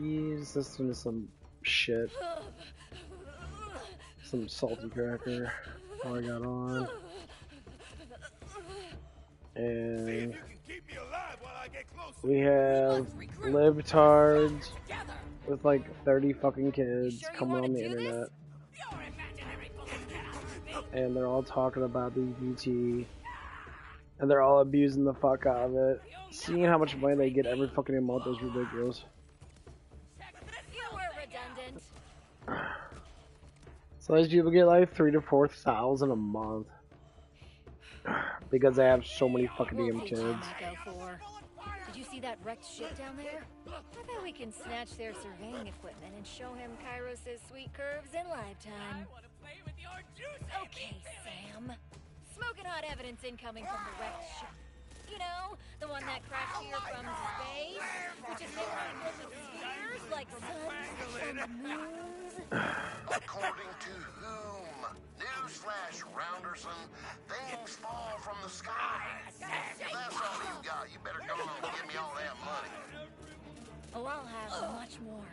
He's listening to some shit. Some salty cracker. All I got on. And we have libtards with like 30 fucking kids coming on the internet. And they're all talking about BBT. And they're all abusing the fuck out of it. Seeing how much money they get every fucking month is ridiculous. So these people get like 3,000 to 4,000 a month because they have so many fucking damn kids. Did you see that wrecked ship down there? I bet we can snatch their surveying equipment and show him Kairos' sweet curves in lifetime. Okay, Sam. Smoking hot evidence incoming from the wrecked ship. You know, the one that crashed here from space, which is filled with spheres like suns and moons. According to whom? Newsflash, Rounderson. Things fall from the sky. If that's all you got, you better go on and give me all that money. Oh, I'll have much more.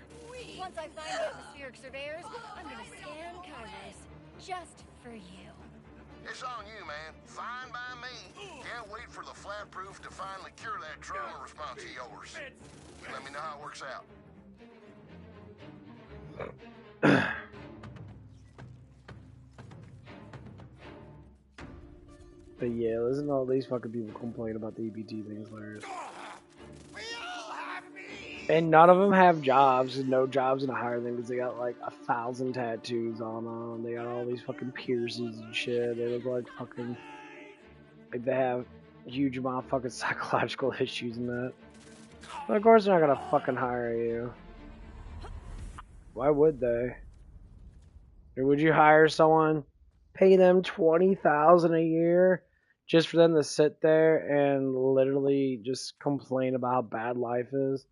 Once I find the atmospheric surveyors, I'm gonna scan Kairos just for you. It's on you, man. Fine by me. Can't wait for the flat proof to finally cure that trauma response of yours. Let me know how it works out. But yeah, listen to all these fucking people complain about the EBT thing. It's hilarious. And none of them have jobs. There's no jobs in a higher thing because they got like 1,000 tattoos on them. They got all these fucking piercings and shit. They look like fucking, like they have huge amount of fucking psychological issues and that. But of course they're not gonna fucking hire you. Why would they? Or would you hire someone, pay them $20,000 a year just for them to sit there and literally just complain about how bad life is?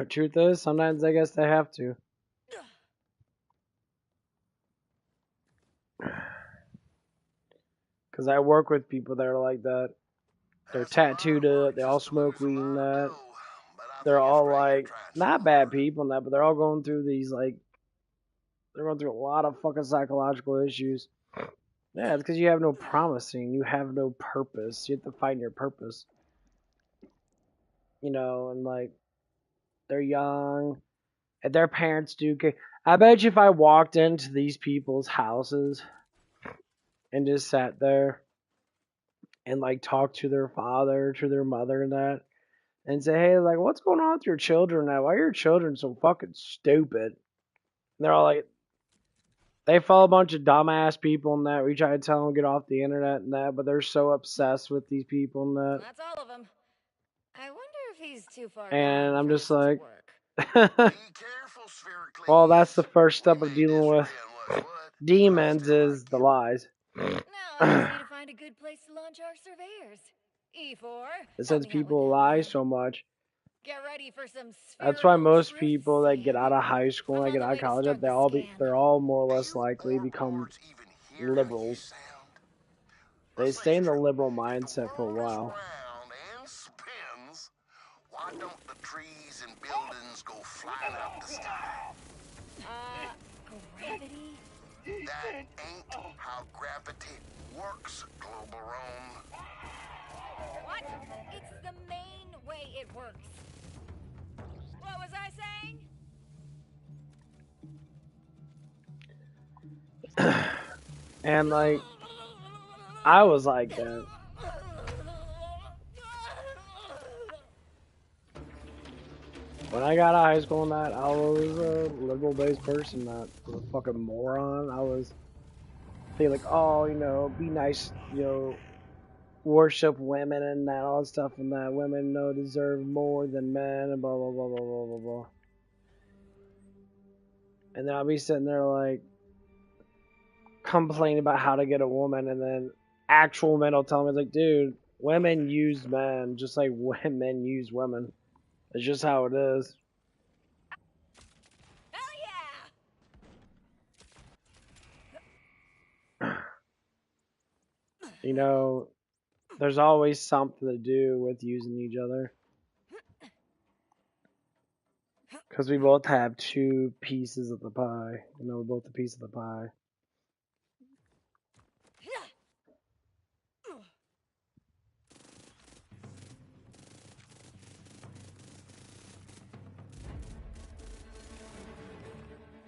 Truth is, sometimes I guess they have to. Because I work with people that are like that. They're tattooed up, they all smoke weed and that. They're all like, not bad people and that, but they're all going through these like, they're going through a lot of fucking psychological issues. Yeah, it's because you have no promising, you have no purpose. You have to find your purpose. You know, and like, they're young, and their parents do care. I bet you if I walked into these people's houses and just sat there and like talked to their father, to their mother and that, and say, hey, like, what's going on with your children now? Why are your children so fucking stupid? And they're all like, they follow a bunch of dumbass people and that. We try to tell them to get off the internet and that, but they're so obsessed with these people and that. That's all of them. I wonder if he's too far. And I'm just like, Well, that's the first step of dealing with demons is the lies. Now I just need to find a good place to launch our surveyors. E4. And since people lie so much, get ready for some that's why most people that get out of high school and get out of college, they're all more or less likely become liberals. They stay in the liberal mindset for a while. Why don't the trees and buildings go flying up the sky? Gravity? That ain't how gravity works, Global Rome. What? It's the main way it works. What was I saying? And like, I was like that. When I got out of high school and that, I was a liberal-based person, not a fucking moron. I was thinking like, oh, you know, be nice, you know, worship women and that, all that stuff and that. Women, you know, deserve more than men and blah, blah, blah, blah, blah, blah, blah. And then I'll be sitting there like, complaining about how to get a woman, and then actual men will tell me, like, dude, women use men just like men use women. It's just how it is. Hell yeah! You know, there's always something to do with using each other. Because we both have 2 pieces of the pie. You know, we're both a piece of the pie.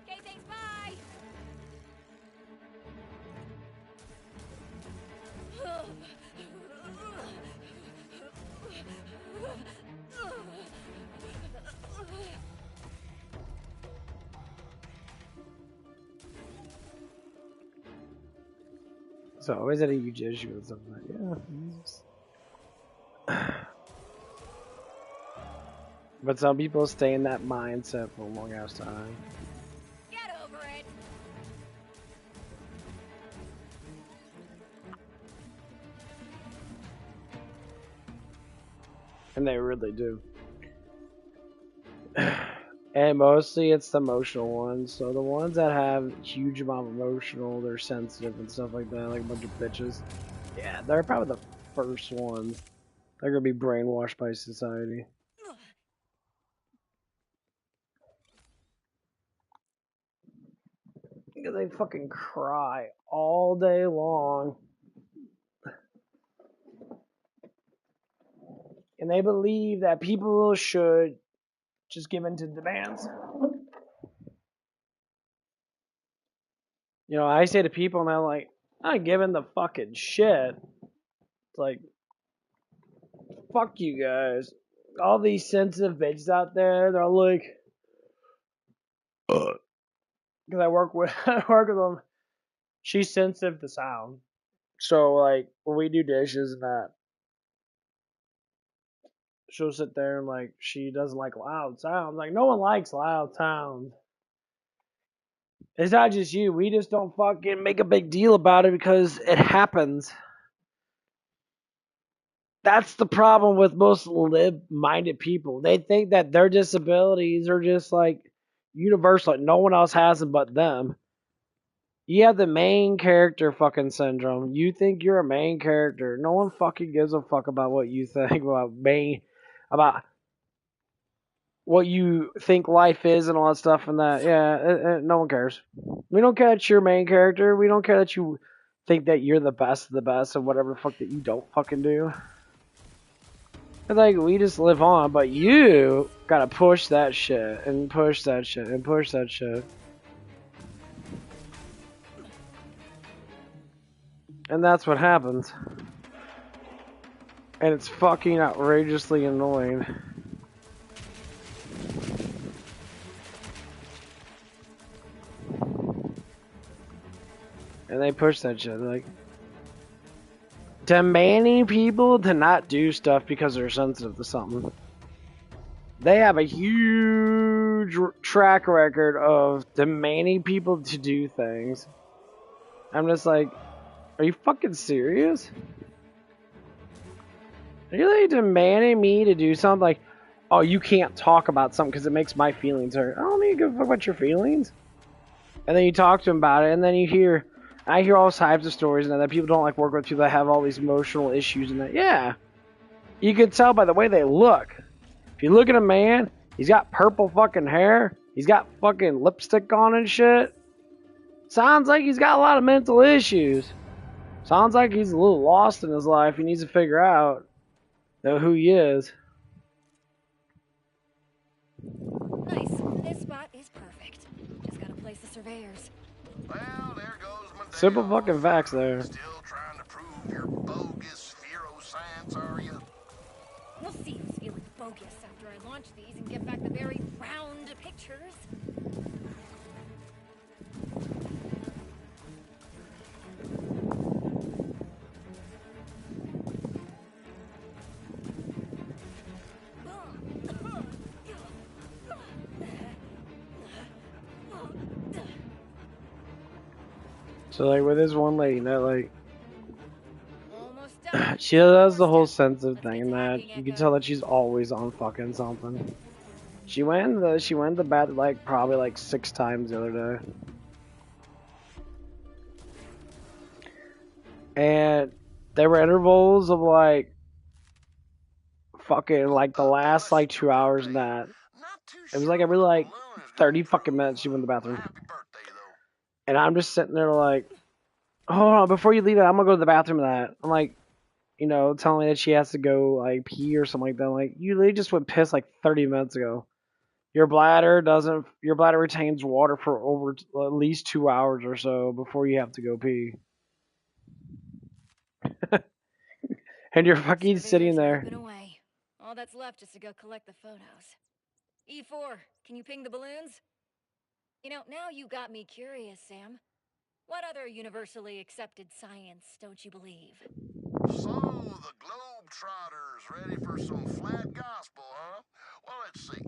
Okay, thanks, bye! So always had a huge issue with something like yeah. But some people stay in that mindset for a long ass time. Get over it! And they really do. And mostly it's the emotional ones. So the ones that have huge amount of emotional, they're sensitive and stuff like that, like a bunch of bitches. Yeah, they're probably the first ones. They're gonna be brainwashed by society. Because they fucking cry all day long. And they believe that people should just give in to demands. You know, I say to people, and they're like, I'm not giving the fucking shit. It's like, fuck you guys. All these sensitive bitches out there, they're like, because I work with them. She's sensitive to sound. So, like, when we do dishes and that, she'll sit there and, like, she doesn't like loud sounds. Like, no one likes loud sounds. It's not just you. We just don't fucking make a big deal about it because it happens. That's the problem with most lib-minded people. They think that their disabilities are just like universal. Like no one else has them but them. You have the main character fucking syndrome. You think you're a main character. No one fucking gives a fuck about what you think about what you think life is and all that stuff and that. Yeah, no one cares. We don't care that you're a main character. We don't care that you think that you're the best of the best of whatever the fuck that you don't fucking do. Like, we just live on, but you gotta push that shit, and push that shit, and push that shit. And that's what happens. And it's fucking outrageously annoying. And they push that shit, like... demanding people to not do stuff because they're sensitive to something. They have a huge track record of demanding people to do things. I'm just like, are you fucking serious? Are you really demanding me to do something like, oh, you can't talk about something because it makes my feelings hurt. I don't need to give a fuck about your feelings. And then you talk to them about it, and then I hear all types of stories and that people don't like work with people that have all these emotional issues and that. Yeah, you can tell by the way they look. If you look at a man, he's got purple fucking hair, he's got fucking lipstick on and shit. Sounds like he's got a lot of mental issues. Sounds like he's a little lost in his life. He needs to figure out who he is. Nice. This spot is perfect. Just gotta place the surveyors. Well, there goes my day Simple off. fucking facts there. Still trying to prove your bogus science, are you? We'll see who's feeling bogus after I launch these and get back the very round pictures. So like with this one lady, that like she does the whole sensitive thing and that you can tell that she's always on fucking something. She went to bed like probably like 6 times the other day. And there were intervals of like fucking like the last like 2 hours and that. Not too It was like every like 30 fucking minutes she went to the bathroom. Happy birthday, though. And I'm just sitting there like, hold on, before you leave it, I'm gonna go to the bathroom. And that I'm like, you know, telling me that she has to go like pee or something like that. I'm like, you literally just went piss like 30 minutes ago. Your bladder retains water for over at least 2 hours or so before you have to go pee. And you're fucking sitting there. Away. All that's left is to go collect the photos. E4, can you ping the balloons? You know, now you got me curious, Sam. What other universally accepted science don't you believe? So, the Globetrotters ready for some flat gospel, huh? Well, let's see.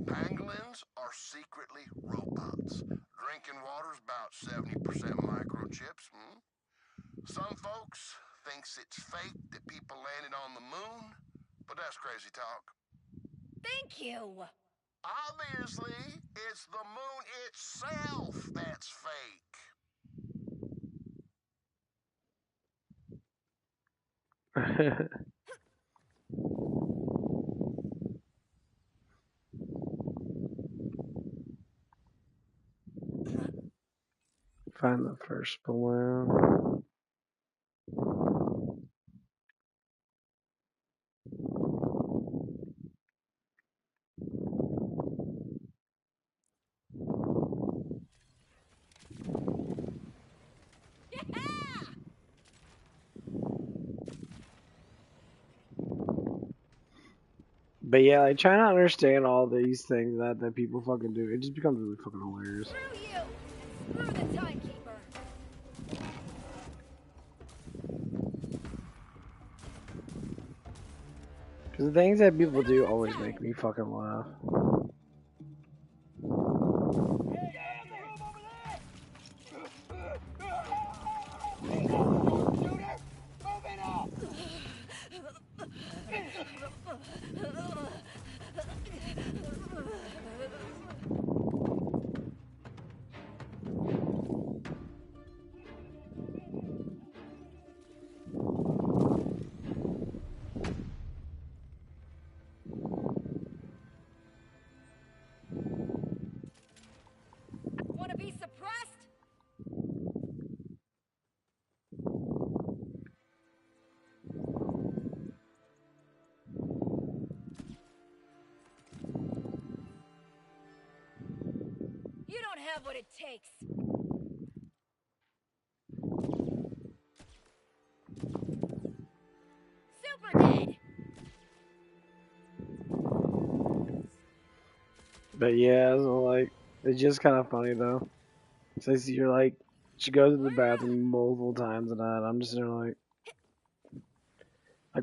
Pangolins are secretly robots. Drinking water's about 70% microchips. Some folks thinks it's fake that people landed on the moon, but that's crazy talk. Thank you! Obviously, it's the moon itself that's fake. Find the first balloon. But yeah, I try not to understand all these things that people fucking do. It just becomes really fucking hilarious. Screw you! Screw the timekeeper! Because the things that people do always make me fucking laugh. Wanna be suppressed? You don't have what it takes. Super dead! But yeah, so like, it's just kind of funny though. So you're like, she goes to the bathroom multiple times and that. I'm just there like,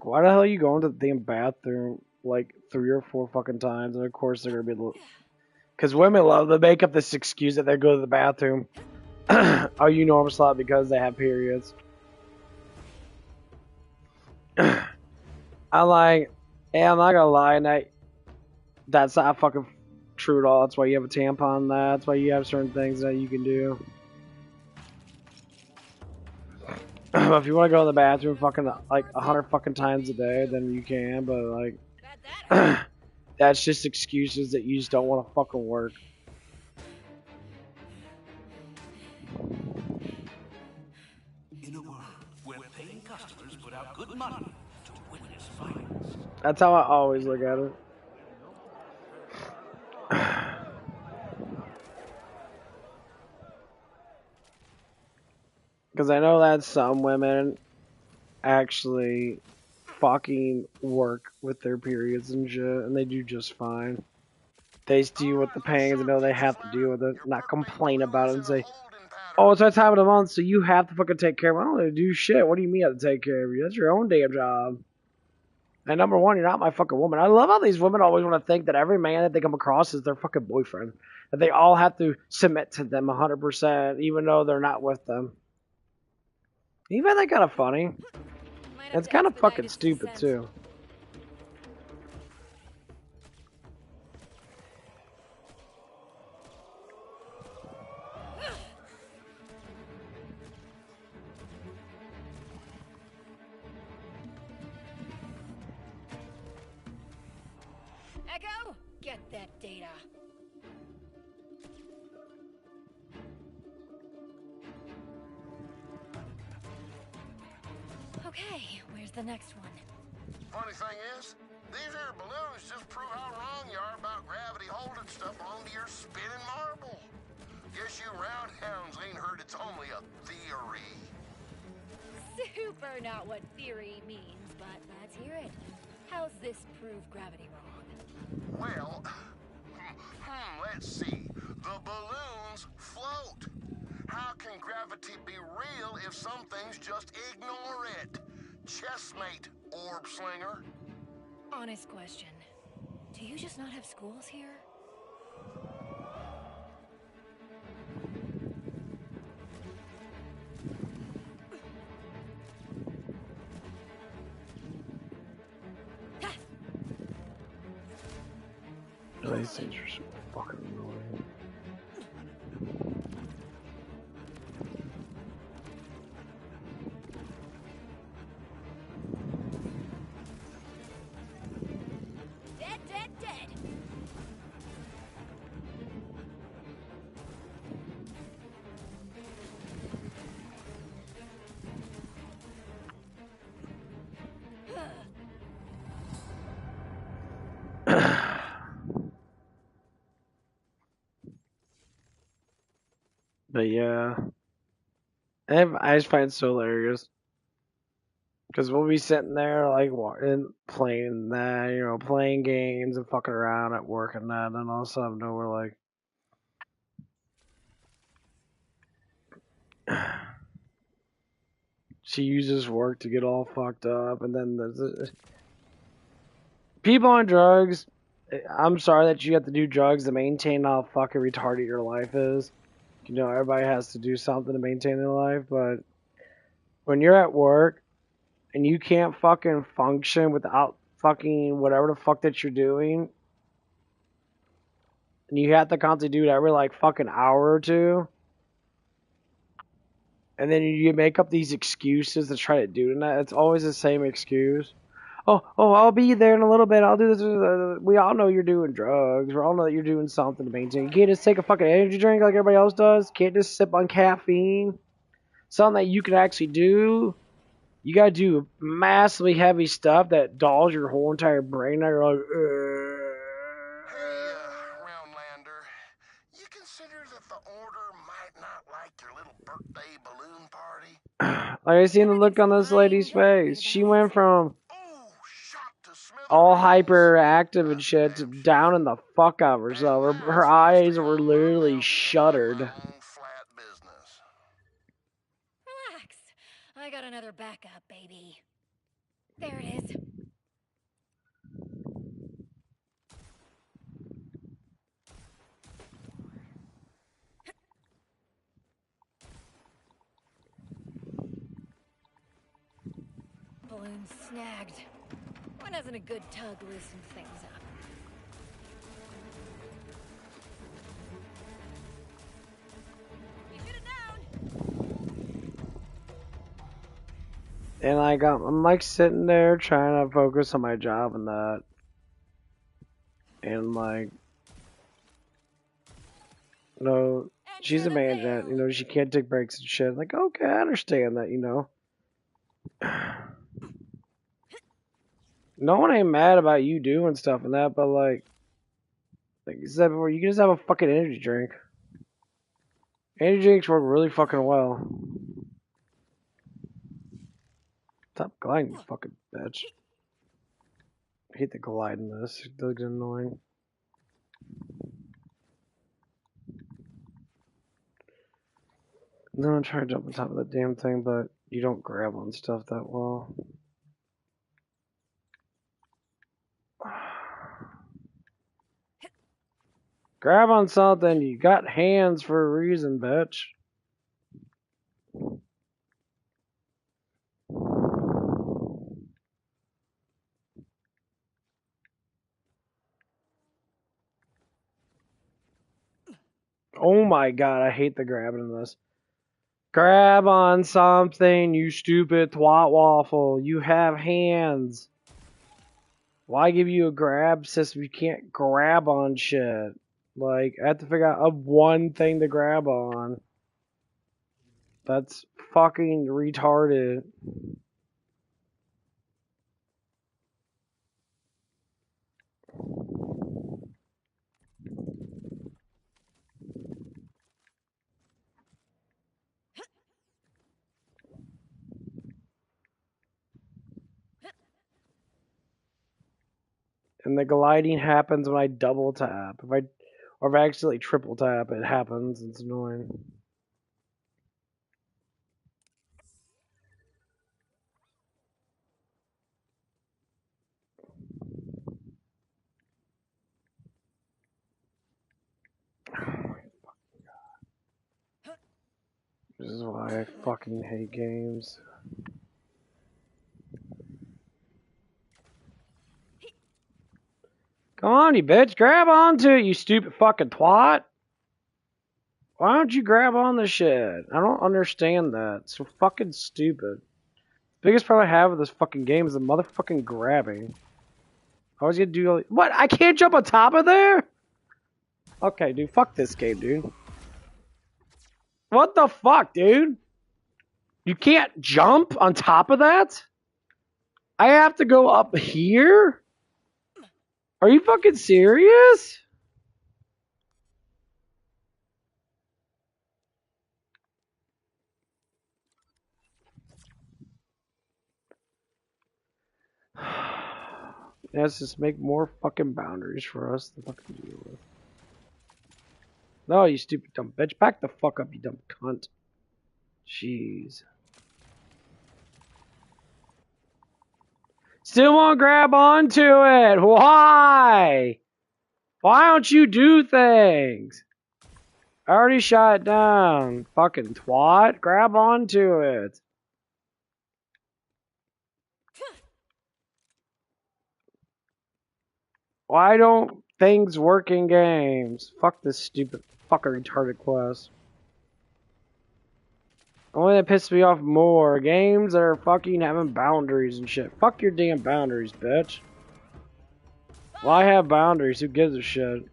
why the hell are you going to the damn bathroom like 3 or 4 fucking times? And of course they're gonna be, because women love to make up this excuse that they go to the bathroom. Oh, you normal slot because they have periods. I'm like, yeah, I'm not gonna lie, and that's not fucking true at all. That's why you have a tampon. That's why you have certain things that you can do. But if you want to go to the bathroom fucking like 100 fucking times a day, then you can. But like, that's just excuses that you just don't want to fucking work. In a world where paying customers put out good money to witness violence. That's how I always look at it. Because I know that some women actually fucking work with their periods and shit, and they do just fine. They just deal with the pains and know they have to deal with it, not complain about it and say, oh, it's that time of the month, so you have to fucking take care of it. I don't have to do shit. What do you mean I have to take care of you? That's your own damn job. And number one, you're not my fucking woman. I love how these women always want to think that every man that they come across is their fucking boyfriend. That they all have to submit to them 100%, even though they're not with them. You find that kind of funny? It's kind of fucking stupid, too. Echo, Get that data. Okay, where's the next one? Funny thing is, these here balloons just prove how wrong you are about gravity holding stuff onto your spinning marble. Guess you roundhounds ain't heard it's only a theory. Super not what theory means, but let's hear it. How's this prove gravity wrong? Well, let's see. The balloons float. How can gravity be real if some things just ignore it? Chessmate, orb slinger. Honest question. Do you just not have schools here? These things are so fucking annoying. Dead, dead, dead! But yeah, I just find it so hilarious because we'll be sitting there like playing that, you know, playing games and fucking around at work and that, and then all of a sudden we're like, she uses work to get all fucked up, and then there's people on drugs. I'm sorry that you have to do drugs to maintain how fucking retarded your life is. You know, everybody has to do something to maintain their life, but when you're at work and you can't fucking function without fucking whatever the fuck that you're doing, and you have to constantly do it every like fucking hour or two, and then you make up these excuses to try to do it, and it's always the same excuse. Oh, I'll be there in a little bit. I'll do this. We all know you're doing drugs. We all know that you're doing something to maintain. You can't just take a fucking energy drink like everybody else does. You can't just sip on caffeine. Something that you can actually do. You gotta do massively heavy stuff that dulls your whole entire brain. Now you're like, Hey, Roundlander, you consider that the Order might not like your little birthday balloon party? like I seen the look on this lady's face. She went from all hyperactive and shit to down in the fuck out of herself. Her eyes were literally shuttered. Relax. I got another backup, baby. There it is. Balloon snagged. When doesn't a good tug loosen things up? Keep it down. And I'm like sitting there trying to focus on my job and that. And like, you know, she's a manager, you know, she can't take breaks and shit. Like, okay, I understand that, you know. No one ain't mad about you doing stuff and that, but like you said before, you can just have a fucking energy drink. Energy drinks work really fucking well. Stop gliding, you fucking bitch. I hate the glide in this. It does get annoying. No, I'm trying to jump on top of that damn thing, but you don't grab on stuff that well. Grab on something. You got hands for a reason, bitch. Oh my god, I hate the grabbing in this. Grab on something, you stupid twat waffle. You have hands. Why give you a grab system if you can't grab on shit? Like, I have to figure out one thing to grab on. That's fucking retarded. And the gliding happens when I double tap. Or if I accidentally triple tap, it happens. It's annoying. This is why I fucking hate games. Come on, you bitch. Grab onto it, you stupid fucking twat. Why don't you grab on the shit? I don't understand that. It's so fucking stupid. The biggest problem I have with this fucking game is the motherfucking grabbing. I was gonna do all... What? I can't jump on top of there? Okay, dude. Fuck this game, dude. What the fuck, dude? You can't jump on top of that? I have to go up here? Are you fucking serious? Let's just make more fucking boundaries for us to fucking deal with. No, you stupid dumb bitch. Back the fuck up, you dumb cunt. Jeez. Still won't grab onto it. Why? Why don't you do things? I already shot it down. Fucking twat. Grab onto it. Why don't things work in games? Fuck this stupid fucking retarded quest. Only that pisses me off more. Games that are fucking having boundaries and shit. Fuck your damn boundaries, bitch. Well, I have boundaries. Who gives a shit?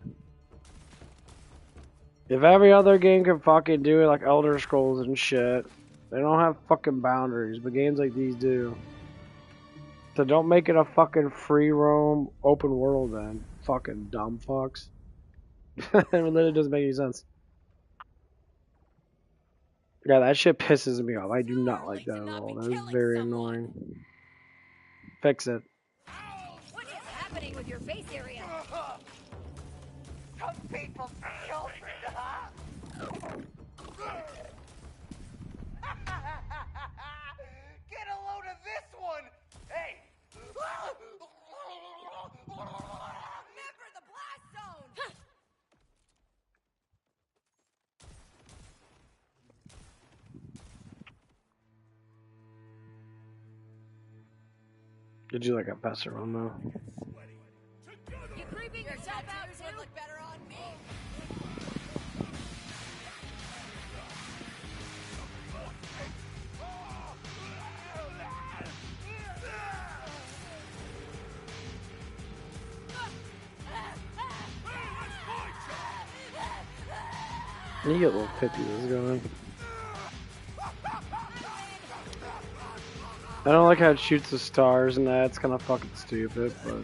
If every other game can fucking do it like Elder Scrolls and shit, they don't have fucking boundaries, but games like these do. So don't make it a fucking free roam open world then. Fucking dumb fucks. It literally doesn't make any sense. Yeah, that shit pisses me off. I do not like that at all. That is very annoying. Fix it. What is happening with your face area? Some people's children, huh? Get a load of this one! Hey! Remember the blast zone! Did you like a faster one though? You creeping yourself out too? Would look better on me. You get a little pithy this going. I don't like how it shoots the stars and that. It's kind of fucking stupid, but...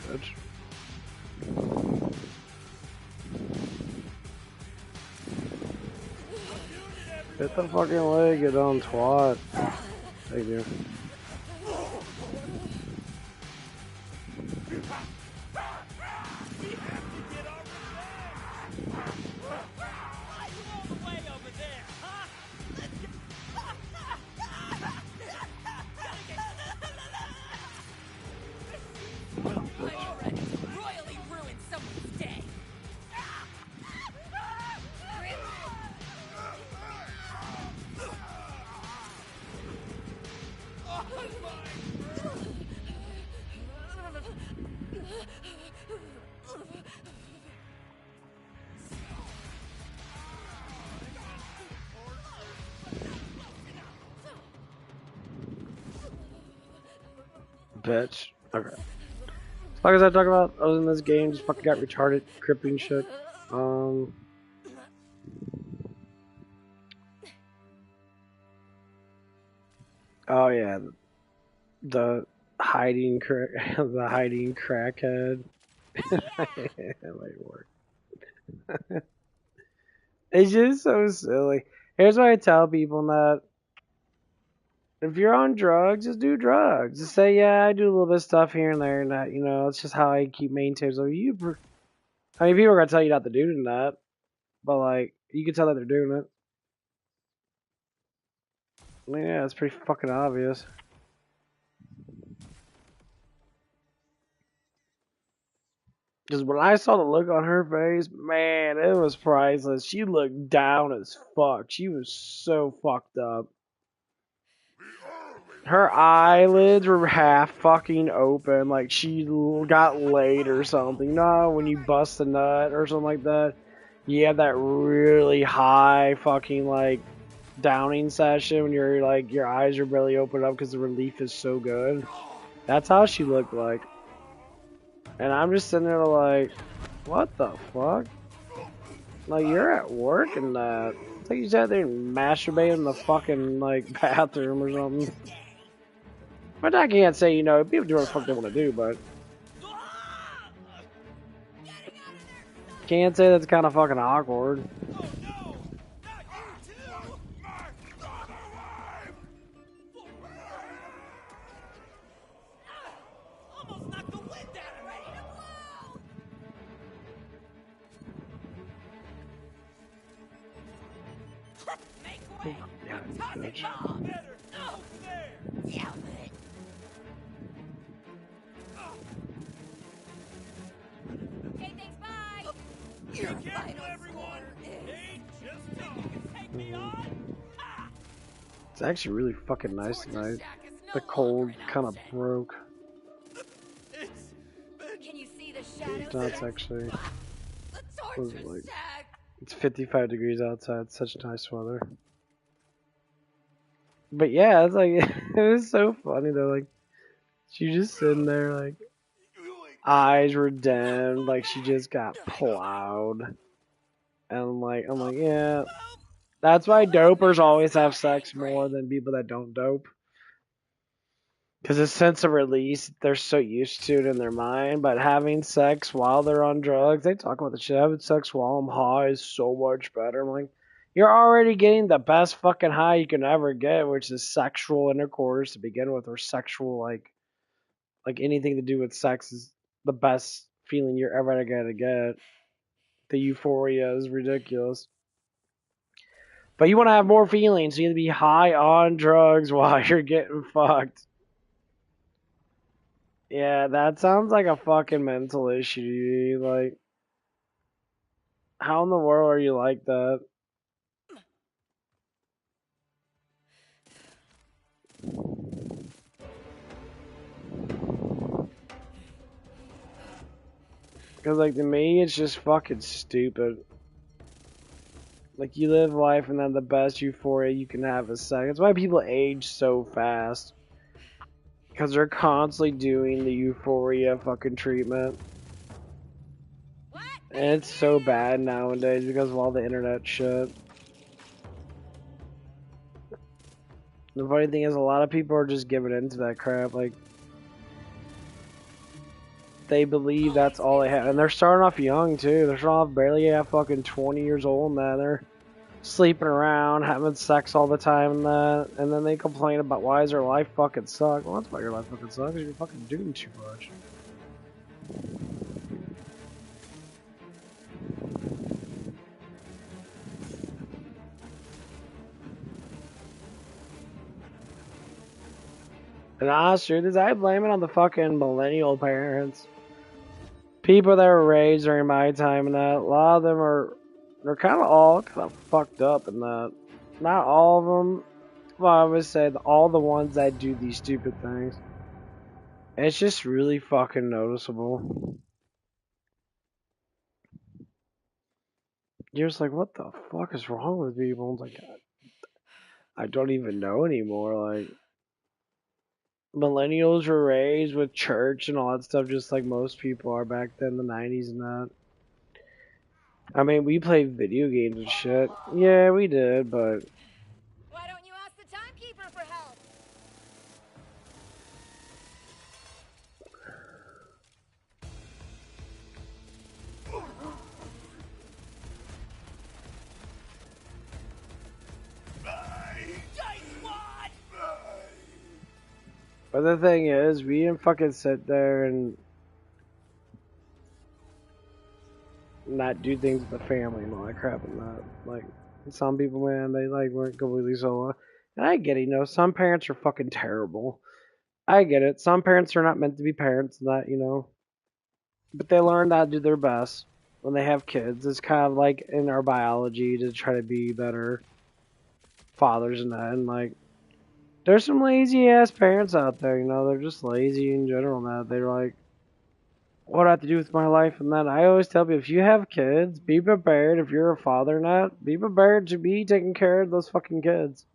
Bitch. Hit the fucking leg, you dumb twat. Thank you. bitch. Okay. As long as I talk about other than this game, just fucking got retarded, crippling shit. Oh yeah, the the hiding crackhead. That might work. It's just so silly. Here's what I tell people that if you're on drugs, just do drugs. Just say, yeah, I do a little bit of stuff here and there, and that, it's just how I keep maintaining. So I mean, people are gonna tell you not to do that, but like, you can tell that they're doing it. I mean, yeah, it's pretty fucking obvious. Because when I saw the look on her face, man, it was priceless. She looked down as fuck. She was so fucked up. Her eyelids were half fucking open, like she got laid or something. No, when you bust a nut or something like that, you have that really high fucking like downing session when you're like your eyes are barely open up because the relief is so good. That's how she looked like. And I'm just sitting there like, what the fuck? Like, you're at work and that. It's like you sat there and masturbated in the fucking like bathroom or something. But I can't say, people do what the fuck they want to do, but can't say that's kind of fucking awkward. Yeah, bitch. Okay, thanks, bye. You're a vital everyone. It's actually really fucking nice tonight. The cold kind of broke. Can you see the shadows? That's actually was like it's 55 degrees outside. It's such nice weather. But yeah, it's like it was so funny though. Like she just sitting there, like eyes were dimmed, like she just got plowed. And I'm like, yeah. That's why dopers always have sex more than people that don't dope. Because a sense of release, they're so used to it in their mind. But having sex while they're on drugs, they talk about the shit. Having sex while I'm high is so much better. I'm like, you're already getting the best fucking high you can ever get, which is sexual intercourse to begin with, or sexual like anything to do with sex is the best feeling you're ever gonna get. The euphoria is ridiculous. But you want to have more feelings, so you have to be high on drugs while you're getting fucked. Yeah, that sounds like a fucking mental issue. Like, how in the world are you like that? Because, like, to me, it's just fucking stupid. Like, you live life and then the best euphoria you can have is sex. That's why people age so fast. Because they're constantly doing the euphoria fucking treatment. And it's so bad nowadays because of all the internet shit. The funny thing is, a lot of people are just giving into that crap. Like, they believe that's all they have. And they're starting off young, too. They're starting off barely fucking 20 years old, and that they're sleeping around, having sex all the time, and that. And then they complain about why does their life fucking suck. Well, that's why your life fucking sucks, because you're fucking doing too much. And the honest truth is, I blame it on the fucking millennial parents. People that were raised during my time and that, a lot of them they're kind of fucked up and that. Not all of them. Well, I would say all the ones that do these stupid things. It's just really fucking noticeable. You're just like, what the fuck is wrong with people? It's like, I don't even know anymore. Like, millennials were raised with church and all that stuff, just like most people are back then, the 90s and that. I mean, we played video games and shit. Yeah, we did, but Why don't you ask the timekeeper for help? but the thing is, we didn't fucking sit there and not do things with the family and all that crap and that. Like, some people, man, they like weren't completely solo. And I get it, some parents are fucking terrible. I get it. Some parents are not meant to be parents and that. But they learn how to do their best when they have kids. It's kind of like in our biology to try to be better fathers and that. And like, there's some lazy ass parents out there, they're just lazy in general now. They're like, what do I have to do with my life? And then I always tell people, if you have kids, be prepared. If you're a father or not, be prepared to be taking care of those fucking kids.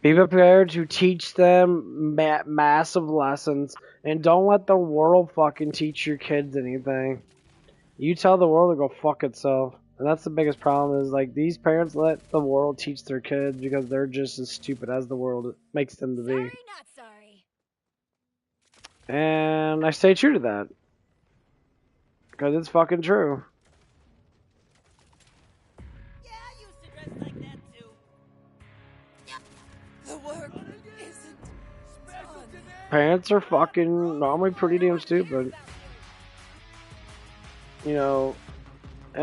Be prepared to teach them massive lessons, and don't let the world fucking teach your kids anything. You tell the world to go fuck itself. And that's the biggest problem is, like, these parents let the world teach their kids because they're just as stupid as the world makes them to be. Sorry, not sorry. And I stay true to that. Because it's fucking true. Yeah, I used to dress like that too. Yep. The work isn't special today. Parents are fucking normally pretty damn stupid. And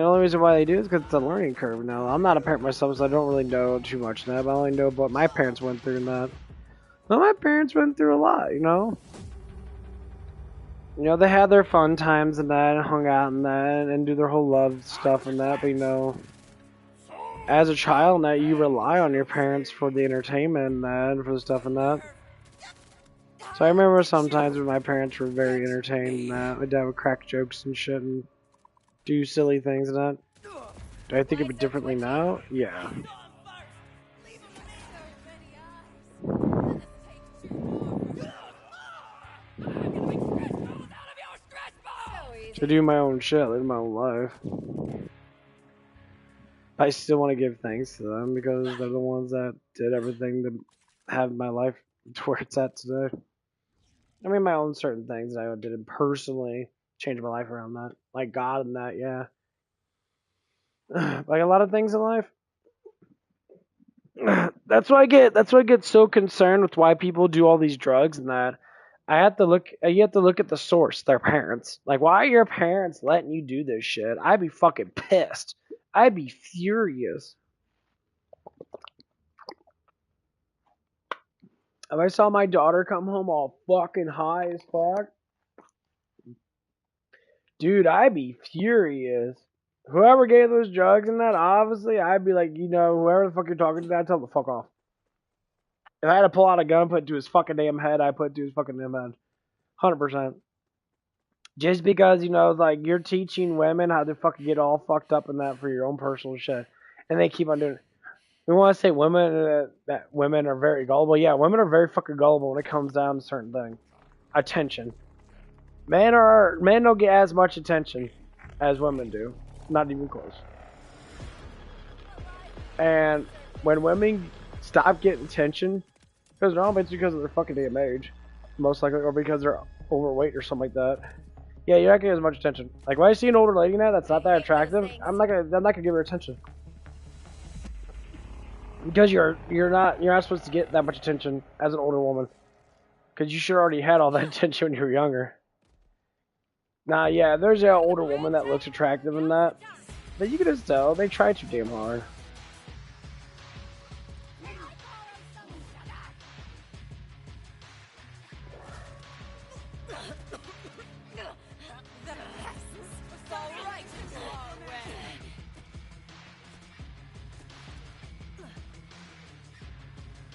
the only reason why they do is because it's a learning curve. Now, I'm not a parent myself, so I don't really know too much now, but I only know what my parents went through and that. Well, my parents went through a lot, they had their fun times and that, and hung out and that, and do their whole love stuff and that, but as a child, now you rely on your parents for the entertainment and that, and for the stuff and that. So I remember sometimes when my parents were very entertained and that, my dad would crack jokes and shit and do silly things and that. Do I think of it differently now? Yeah. To do my own shit, live my own life. I still want to give thanks to them because they're the ones that did everything to have my life to where it's at today. I mean, my own certain things I did personally change my life around that. Like God and that, yeah. Like a lot of things in life. That's why I get so concerned with why people do all these drugs and that. You have to look at the source, their parents. Like, why are your parents letting you do this shit? I'd be fucking pissed. I'd be furious. If I saw my daughter come home all fucking high as fuck, dude, I'd be furious. Whoever gave those drugs and that, obviously, I'd be like, whoever the fuck you're talking to, I'd tell them to fuck off. If I had to pull out a gun, put it to his fucking damn head, I'd put it to his fucking damn head. 100%. Just because, like, you're teaching women how to fucking get all fucked up in that for your own personal shit. And they keep on doing it. We want to say that women are very gullible. Yeah, women are very fucking gullible when it comes down to certain things. Attention. Men don't get as much attention as women do. Not even close. And when women stop getting attention, because normally it's because of their fucking damn age, most likely, or because they're overweight or something like that. Yeah, you're not getting as much attention. Like when I see an older lady now that's not that attractive, I'm not gonna give her attention. Because you're not supposed to get that much attention as an older woman. Because you should already had all that attention when you were younger. Nah, yeah, there's an older woman that looks attractive and that. But you can just tell, they try too damn hard.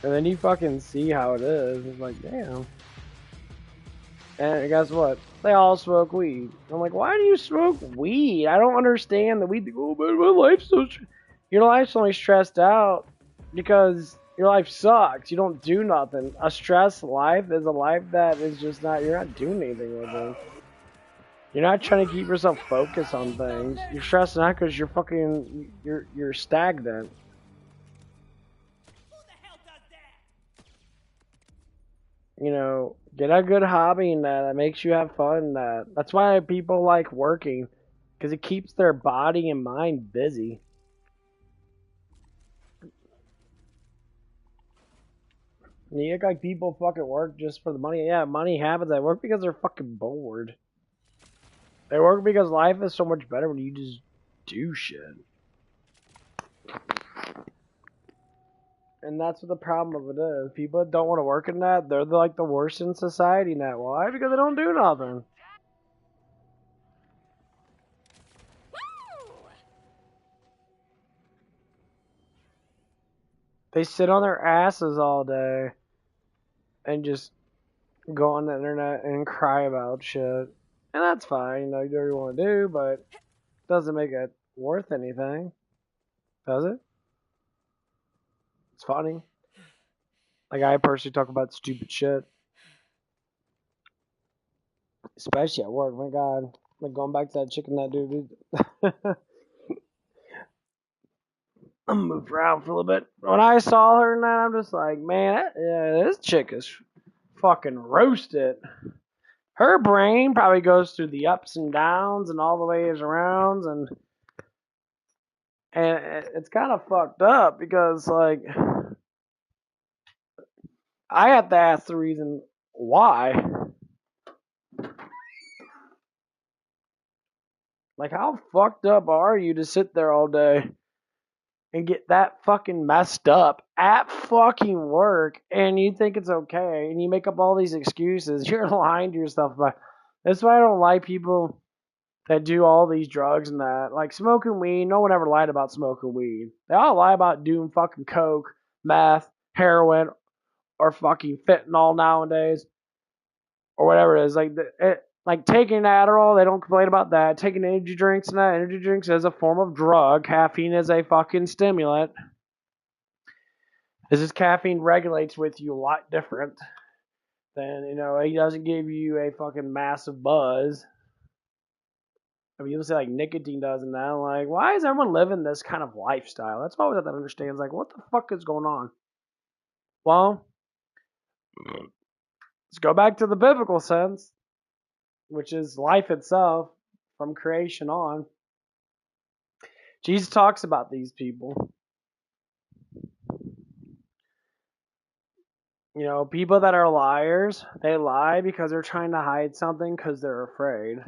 And then you fucking see how it is. It's like, damn. And guess what? They all smoke weed. I'm like, why do you smoke weed? I don't understand the weed. Oh, man, my life's so... Your life's only stressed out because Your life sucks. You don't do nothing. A stressed life is a life that is just not, you're not doing anything with it. You're not trying to keep yourself focused on things. You're stressing out because you're fucking, you're stagnant. Who the hell does that? You know, get a good hobby in that makes you have fun in that. That's why people like working, because it keeps their body and mind busy. And you act like people fucking work just for the money. Yeah, money happens. They work because they're fucking bored. They work because life is so much better when you just do shit. And that's what the problem of it is. People that don't want to work in that, they're like the worst in society now. Why? Because they don't do nothing. They sit on their asses all day and just go on the internet and cry about shit. And that's fine, you know, you do what you want to do, but it doesn't make it worth anything. Does it? It's funny. Like, I personally talk about stupid shit. Especially at work, my god. Like, going back to that chicken that dude. I'm moved around for a little bit. When I saw her and that, I'm just like, man, yeah, this chick is fucking roasted. Her brain probably goes through the ups and downs and all the ways around, and it's kind of fucked up because, like, I have to ask the reason why. Like, how fucked up are you to sit there all day and get that fucking messed up at fucking work and you think it's okay and you make up all these excuses? You're lying to yourself about. That's why I don't like people that do all these drugs and that. Like smoking weed, no one ever lied about smoking weed. They all lie about doing fucking coke, meth, heroin, or fucking fentanyl nowadays, or whatever it is. Like taking Adderall, they don't complain about that. Taking energy drinks and that, energy drinks is a form of drug. Caffeine is a fucking stimulant. This is caffeine regulates with you a lot different than, you know, it doesn't give you a fucking massive buzz. I mean, you'll say like nicotine does and that. I'm like, why is everyone living this kind of lifestyle? That's what I always have to understand. It's like, what the fuck is going on? Well, let's go back to the biblical sense, which is life itself from creation on. Jesus talks about these people. You know, people that are liars, they lie because they're trying to hide something because they're afraid.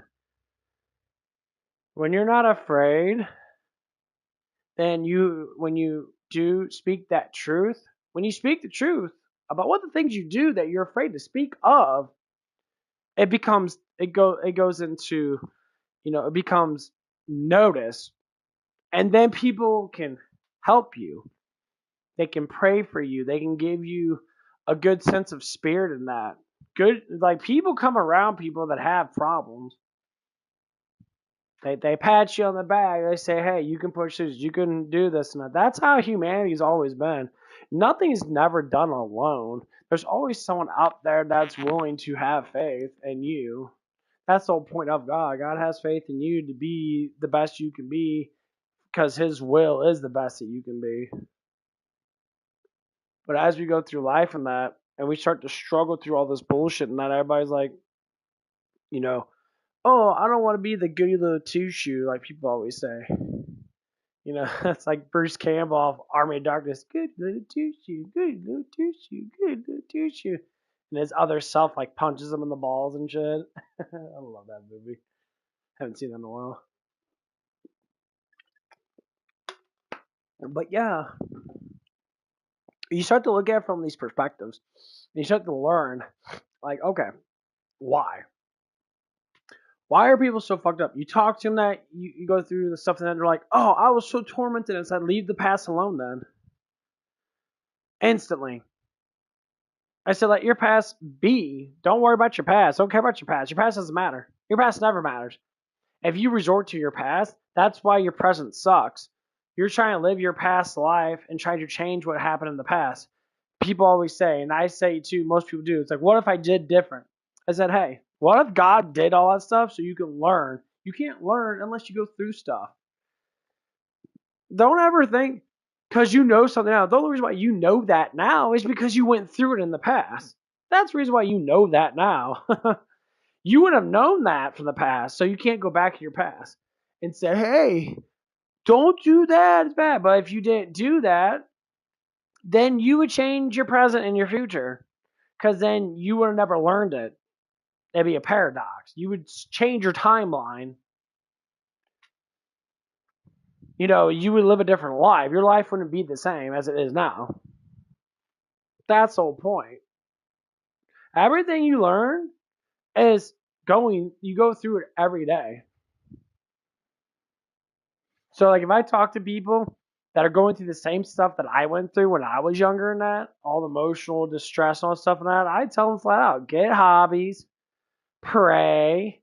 When you're not afraid, then when you do speak that truth, when you speak the truth about what the things you do that you're afraid to speak of, it goes into, you know, it becomes notice, and then people can help you. They can pray for you. They can give you a good sense of spirit in that. Good, like people come around people that have problems. They pat you on the back. They say, hey, you can push this. You can do this and that. That's how humanity's always been. Nothing's never done alone. There's always someone out there that's willing to have faith in you. That's the whole point of God. God has faith in you to be the best you can be because his will is the best that you can be. But as we go through life and that, and we start to struggle through all this bullshit and that, everybody's like, you know, oh, I don't want to be the goody little two-shoe, like people always say. You know, it's like Bruce Campbell of Army of Darkness. Good little two-shoe, good little two-shoe, good little two-shoe. And his other self, like, punches him in the balls and shit. I love that movie. Haven't seen that in a while. But yeah, you start to look at it from these perspectives. And you start to learn, like, okay, why? Why are people so fucked up? You talk to them that you go through the stuff and then they're like, oh, I was so tormented. And said, leave the past alone then. Instantly. I said, let your past be. Don't worry about your past. Don't care about your past. Your past doesn't matter. Your past never matters. If you resort to your past, that's why your present sucks. You're trying to live your past life and trying to change what happened in the past. people always say, and I say too, most people do, it's like, what if I did different? I said, hey, what if God did all that stuff so you can learn? You can't learn unless you go through stuff. Don't ever think because you know something now. The only reason why you know that now is because you went through it in the past. That's the reason why you know that now. You would have known that from the past, so you can't go back to your past and say, hey, don't do that, it's bad. But if you didn't do that, then you would change your present and your future because then you would have never learned it. It'd be a paradox. You would change your timeline. You know, you would live a different life. Your life wouldn't be the same as it is now. That's the whole point. Everything you learn is you go through it every day. So, like, if I talk to people that are going through the same stuff that I went through when I was younger and that, all the emotional distress and all that stuff and that, I tell them flat out, get hobbies, pray,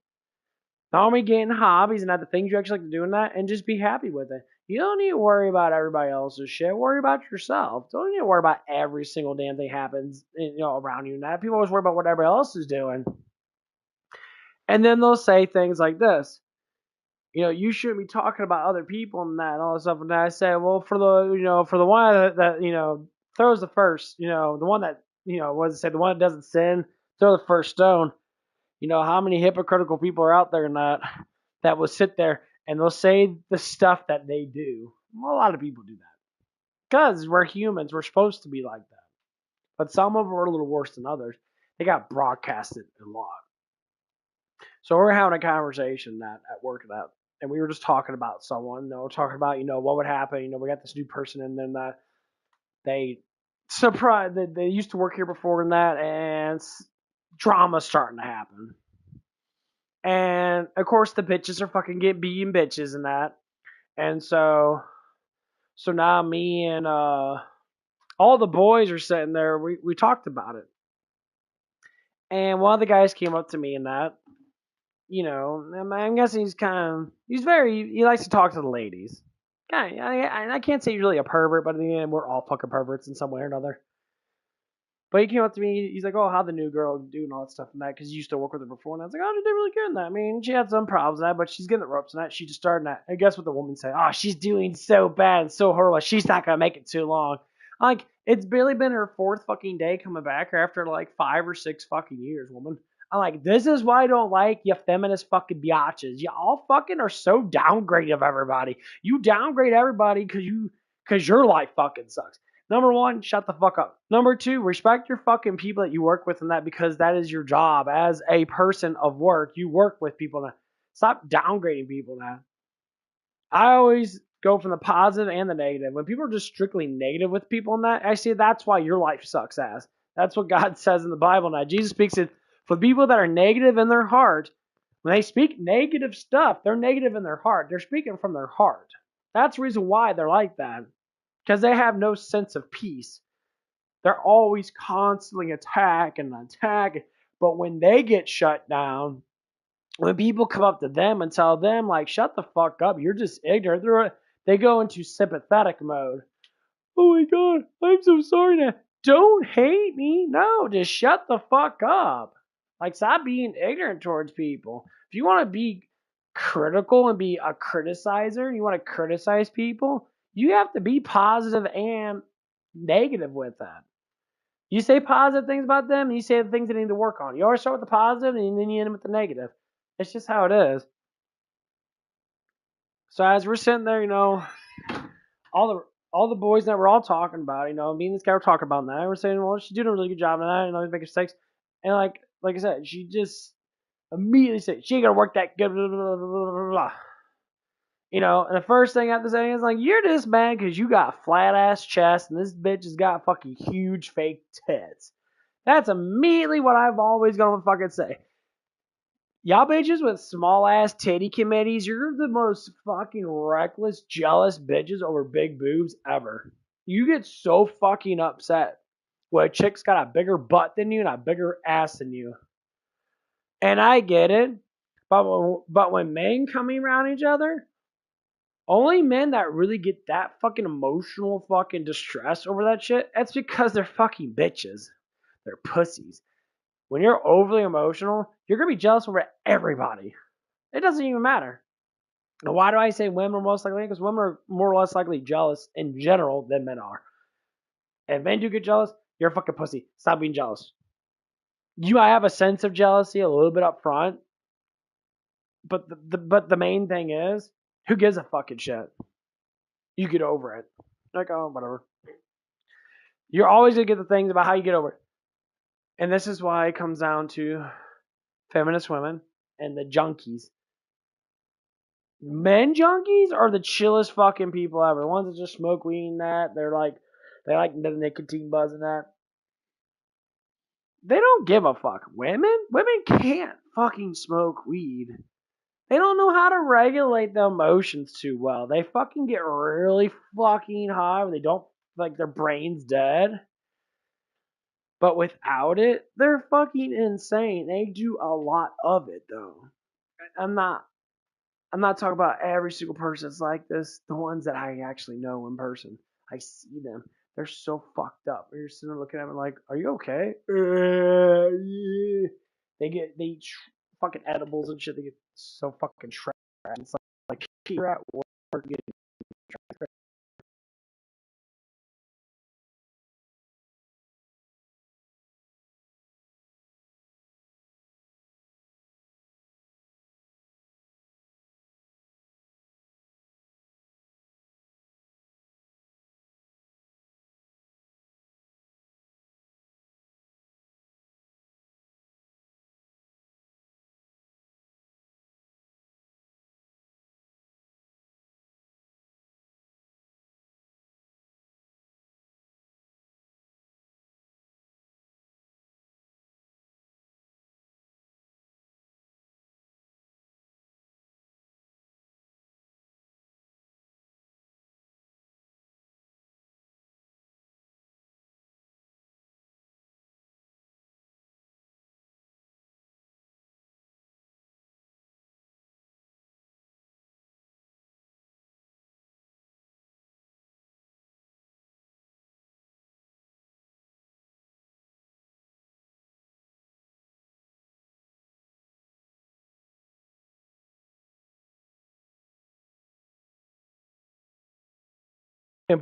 not only getting hobbies and not the things you actually like to do in that, and just be happy with it. You don't need to worry about everybody else's shit. Worry about yourself. Don't need to worry about every single damn thing happens, around you and that. People always worry about what everybody else is doing. And then they'll say things like this. You shouldn't be talking about other people and that and all that stuff. And I say, well, for the one that throws the first, the one that, what does it say? The one that doesn't sin, throw the first stone. How many hypocritical people are out there that will sit there and they'll say the stuff that they do. Well, a lot of people do that. Because we're humans. We're supposed to be like that. But some of them are a little worse than others. They got broadcasted a lot. So we're having a conversation at work and we were just talking about someone, talking about, what would happen. We got this new person and then they surprised that they used to work here before and that, and drama's starting to happen. And of course the bitches are fucking being bitches and that. And so now me and all the boys are sitting there, we talked about it. And one of the guys came up to me and that, I'm guessing he likes to talk to the ladies. I can't say he's really a pervert, but in the end, we're all fucking perverts in some way or another. But he came up to me, he's like, oh, how'd the new girl do and all that stuff and that, because you used to work with her before. And I was like, oh, she did really good in that. I mean, she had some problems in that, but she's getting the ropes in that. She just started that. And guess what the woman said? Oh, she's doing so bad and so horrible. She's not going to make it too long. Like, it's barely been her fourth fucking day coming back after like 5 or 6 fucking years, woman. I'm like, this is why I don't like you feminist fucking biatches. Y'all fucking are so downgraded of everybody. You downgrade everybody because your life fucking sucks. Number 1, shut the fuck up. Number 2, respect your fucking people that you work with and that, because that is your job as a person of work. You work with people now. Stop downgrading people now. I always go from the positive and the negative. When people are just strictly negative with people and that, I see that's why your life sucks ass. That's what God says in the Bible now. Jesus speaks it for people that are negative in their heart. When they speak negative stuff, they're negative in their heart. They're speaking from their heart. That's the reason why they're like that. Because they have no sense of peace. They're always constantly attacking. But when they get shut down, when people come up to them and tell them, like, shut the fuck up, you're just ignorant, they go into sympathetic mode. Oh my God, I'm so sorry now. Don't hate me. No, just shut the fuck up. Like, stop being ignorant towards people. If you want to be critical and be a criticizer, you want to criticize people, you have to be positive and negative with that. You say positive things about them, and you say the things they need to work on. You always start with the positive, and then you end with the negative. It's just how it is. So as we're sitting there, all the boys that we're all talking about, me and this guy were talking about that. We're saying, well, she's doing a really good job in that, he's making mistakes. And like I said, she just immediately said, she ain't gonna work that good, blah, blah, blah, blah, blah. And the first thing I have to say is like, you're just mad because you got a flat ass chest and this bitch has got fucking huge fake tits. That's immediately what I've always gonna fucking say. Y'all bitches with small ass titty committees, you're the most fucking reckless, jealous bitches over big boobs ever. You get so fucking upset when a chick's got a bigger butt than you and a bigger ass than you. And I get it. But when men come around each other, Only men that really get that fucking emotional fucking distress over that shit, that's because they're fucking bitches. They're pussies. When you're overly emotional, you're gonna be jealous over everybody. It doesn't even matter. Now, why do I say women are most likely? Because women are more or less likely jealous in general than men are. If men do get jealous, you're a fucking pussy. Stop being jealous. You might have a sense of jealousy a little bit up front, but the main thing is, who gives a fucking shit? You get over it. Like, oh, whatever. You're always gonna get the things about how you get over it. And this is why it comes down to feminist women and the junkies. Men junkies are the chillest fucking people ever. The ones that just smoke weed and that. They like the nicotine buzz and that. They don't give a fuck. Women can't fucking smoke weed. They don't know how to regulate the emotions too well. They fucking get really fucking high when they don't, like, their brain's dead. But without it, they're fucking insane. They do a lot of it though. I'm not talking about every single person that's like this. The ones that I actually know in person. I see them. They're so fucked up. You're sitting there looking at them like, are you okay? Yeah. They eat fucking edibles and shit. They get so fucking trapped. It's like you're at work getting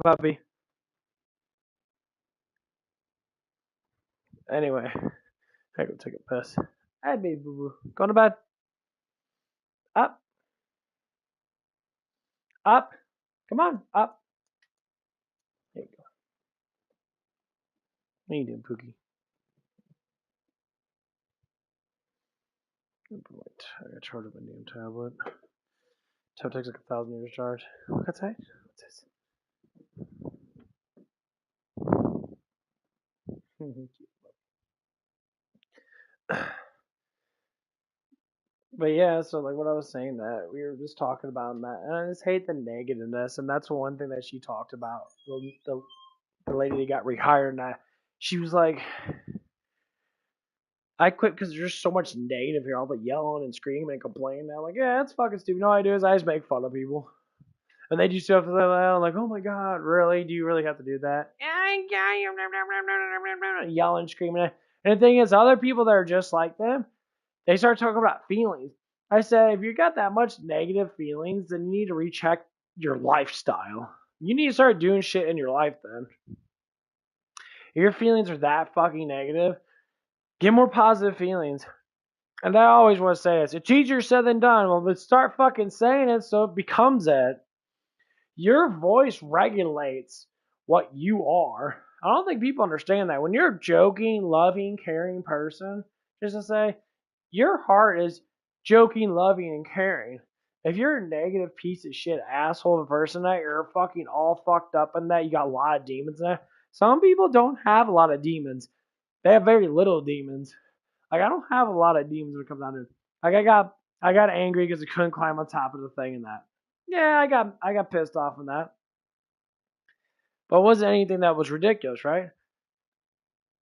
puppy. Anyway, I go take a piss. Hey, baby boo boo. Going to bed. Up. Up. Come on. Up. There you go. What are you doing, Pookie? I gotta charge up my damn tablet. Tablet takes like 1,000 years to charge. What's that? What's this? But yeah, so like what I was saying, that we were just talking about that, and I just hate the negativeness, and that's one thing that she talked about. The lady that got rehired, and she was like, I quit because there's just so much negative here, all the yelling and screaming and complaining. I'm like, yeah, that's fucking stupid. You know what I do is I just make fun of people. And they do stuff like that. I'm like, oh my god, really? Do you really have to do that? Yelling, screaming. And the thing is, other people that are just like them, they start talking about feelings. I say, if you got that much negative feelings, then you need to recheck your lifestyle. You need to start doing shit in your life then. If your feelings are that fucking negative, get more positive feelings. And I always want to say this. It's easier said than done. Well, but start fucking saying it so it becomes it. Your voice regulates what you are. I don't think people understand that. When you're a joking, loving, caring person, just to say, your heart is joking, loving, and caring. If you're a negative piece of shit asshole of a person that you're fucking all fucked up in that, you got a lot of demons in that. Some people don't have a lot of demons. They have very little demons. Like, I don't have a lot of demons when it comes down to it. Like, I got angry because I couldn't climb on top of the thing and that. Yeah, I got pissed off on that. But it wasn't anything that was ridiculous, right?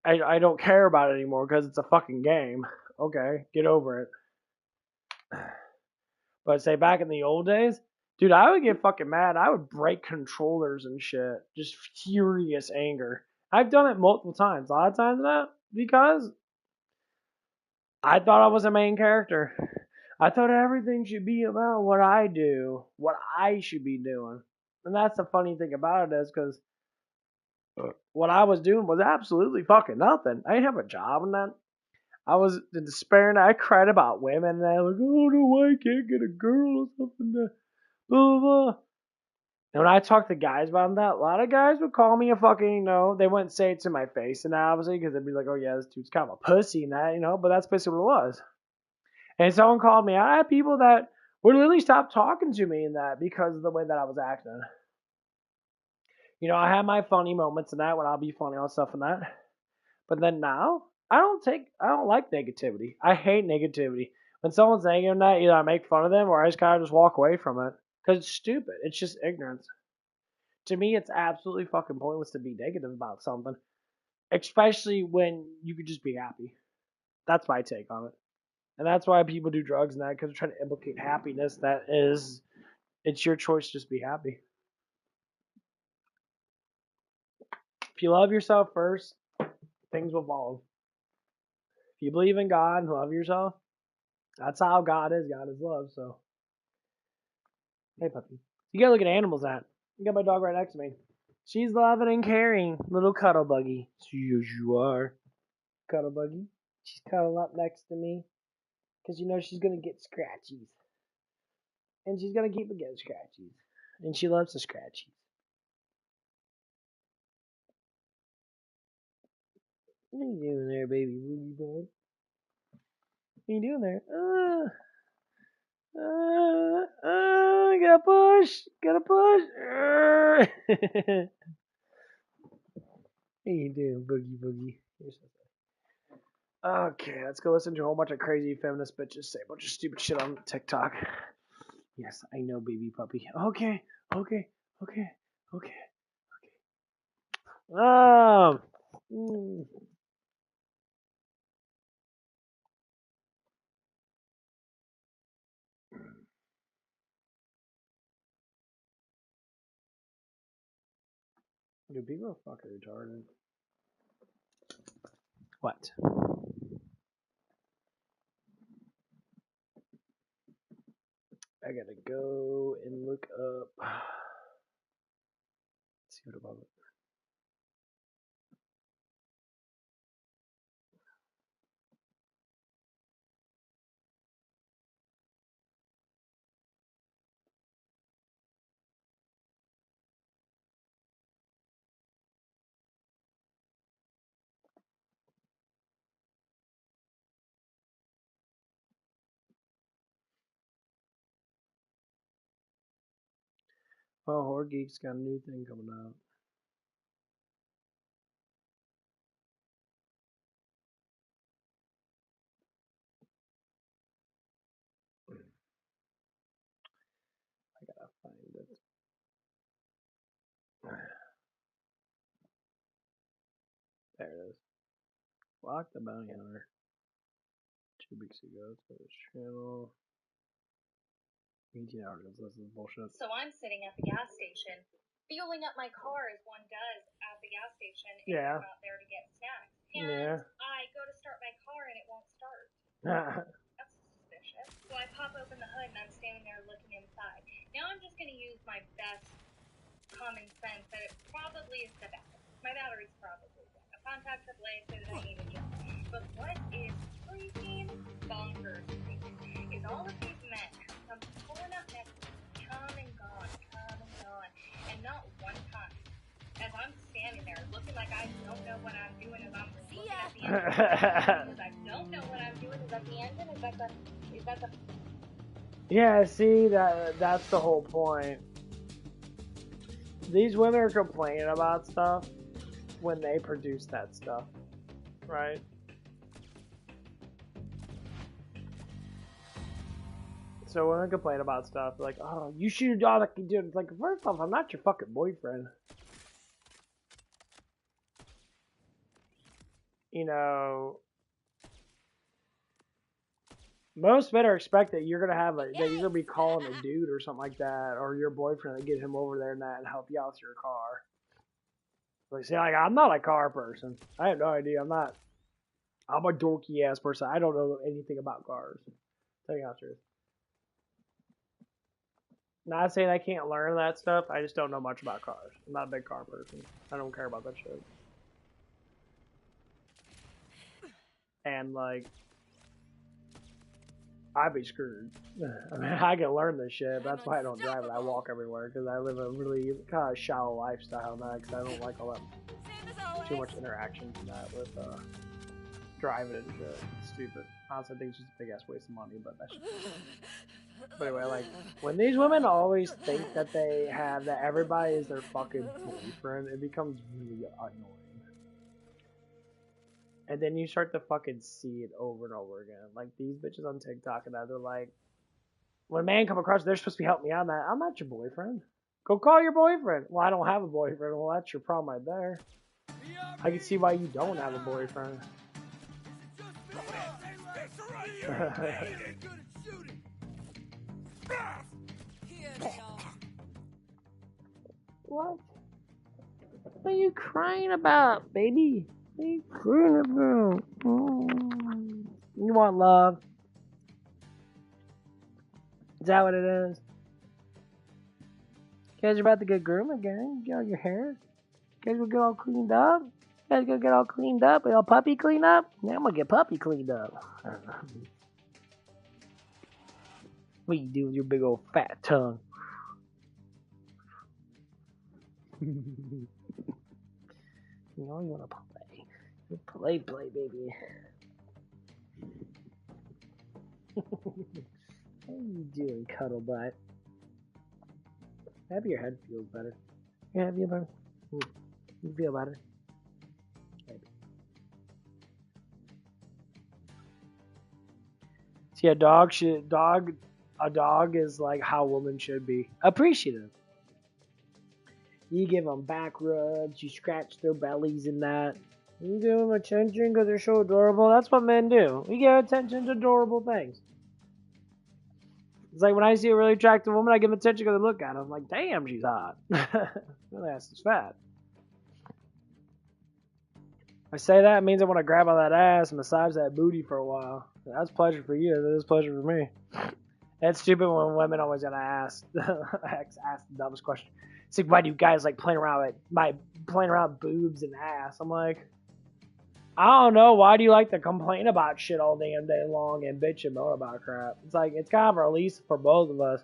I don't care about it anymore because it's a fucking game. Okay, get over it. But say back in the old days, Dude, I would get fucking mad. I would break controllers and shit. Just furious anger. I've done it multiple times. A lot of times that because I thought I was a main character. I thought everything should be about what I do, what I should be doing. And that's the funny thing about it is because what I was doing was absolutely fucking nothing. I didn't have a job and that. I was in despair and I cried about women and I was like, oh no, I can't get a girl or something. Blah, blah, blah. And when I talked to guys about that, a lot of guys would call me a fucking, they wouldn't say it to my face, and obviously, because they'd be like, oh yeah, this dude's kind of a pussy and that, but that's basically what it was. And someone called me out. I had people that would literally stop talking to me in that because of the way that I was acting. I have my funny moments in that when I'll be funny on stuff and that. But then now, I don't like negativity. I hate negativity. When someone's negative on that, either I make fun of them or I just kind of just walk away from it. Because it's stupid. It's just ignorance. To me, it's absolutely fucking pointless to be negative about something. Especially when you could just be happy. That's my take on it. And that's why people do drugs and that, because they're trying to implicate happiness. It's your choice to just be happy. If you love yourself first, things will follow. If you believe in God and love yourself, that's how God is. God is love, so. Hey, puppy. You gotta look at animals at. You got my dog right next to me. She's loving and caring. Little cuddle buggy. Yes, you are. Cuddle buggy. She's cuddling up next to me. Because she's gonna get scratchies. And she's gonna keep getting scratchies. And she loves the scratchies. What are you doing there, baby boogie bud? What are you doing there? Gotta push. Gotta push. How you doing, boogie boogie? Okay, let's go listen to a whole bunch of crazy feminist bitches say a bunch of stupid shit on TikTok. Yes, I know, baby puppy. Okay. Mm. Dude, people are fucking retarded. What? I gotta go and look up. Let's see what about it. Oh, Horror Geek's got a new thing coming out. I gotta find it. There it is. Lock the Bounty Hunter. 2 weeks ago. It's on this channel. 18 hours. This is bullshit. So I'm sitting at the gas station, fueling up my car as one does at the gas station if Yeah. you're not there to get snacks. And Yeah. I go to start my car and it won't start. That's suspicious. So I pop open the hood and I'm standing there looking inside. Now I'm just going to use my best common sense that it probably is the battery. My battery's probably dead. I contact AAA so that I need a job. But what is freaking bonkers to me is all of these men come pulling up next to me, come and gone, and not one time. As I'm standing there looking like I don't know what I'm doing as I'm looking at the engine. Because I don't know what I'm doing. Is that the engine? Is that the Yeah, see, that's the whole point. These women are complaining about stuff when they produce that stuff, right? So when they complain about stuff, like, oh, you should have done like you did. It's like, first off, I'm not your fucking boyfriend. Most men are expect that you're gonna have that you're gonna be calling a dude or something like that, or your boyfriend to get him over there and that and help you out with your car. Like, see, like I'm not a car person. I have no idea. I'm a dorky ass person. I don't know anything about cars. Tell you how true. Not saying I can't learn that stuff. I just don't know much about cars. I'm not a big car person. I don't care about that shit. And like, I'd be screwed. I mean, I can learn this shit. That's why I don't drive it. I walk everywhere because I live a really kind of shallow lifestyle now. Because I don't like all that too much interaction from that with driving and shit. It's stupid. Honestly, I think it's just a big ass waste of money. But that's just... But anyway, like when these women always think that they have that everybody is their fucking boyfriend, it becomes really annoying. And then you start to fucking see it over and over again. Like these bitches on TikTok and that, they're like, when a man come across, they're supposed to be helping me out. That I'm not your boyfriend. Go call your boyfriend. Well, I don't have a boyfriend. Well, that's your problem right there. I can see why you don't have a boyfriend. What? What are you crying about, baby? What are you crying about? Oh. You want love? Is that what it is? You guys are about to get groomed again? You get all your hair? You guys go get all cleaned up? You guys go get all cleaned up? All puppy cleaned up? Yeah, I'm gonna get puppy cleaned up. What you do with your big old fat tongue? You know you wanna play. You play, baby. How are you doing, cuddle butt? Maybe your head feels better. Your head feel better? You feel better? Maybe. See, a dog is like how women should be. Appreciative. You give them back rubs, you scratch their bellies and that. You give them attention because they're so adorable. That's what men do. We give attention to adorable things. It's like when I see a really attractive woman, I give them attention because I look at her. I'm like, damn, she's hot. That ass is fat. I say that, it means I want to grab on that ass and massage that booty for a while. That's pleasure for you. That is pleasure for me. It's stupid when women always gotta ask the dumbest question. It's like, why do you guys like playing around with boobs and ass? I'm like, I don't know. Why do you like to complain about shit all damn day long and bitch and moan about crap? It's like, it's kind of a release for both of us.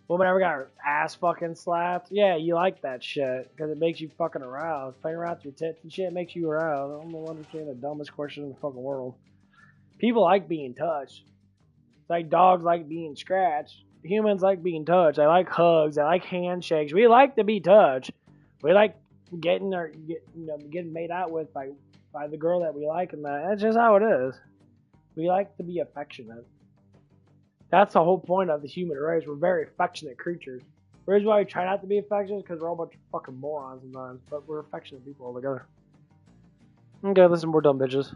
Woman ever got her ass fucking slapped? Yeah, you like that shit because it makes you fucking aroused. Playing around with your tits and shit makes you aroused. I don't understand the dumbest question in the fucking world. People like being touched. It's like dogs like being scratched. Humans like being touched. They like hugs. They like handshakes. We like to be touched. We like getting made out with by the girl that we like, and that's just how it is. We like to be affectionate. That's the whole point of the human race. We're very affectionate creatures. The reason why we try not to be affectionate is because we're all a bunch of fucking morons sometimes, but we're affectionate people all together. Okay, listen, we're dumb bitches.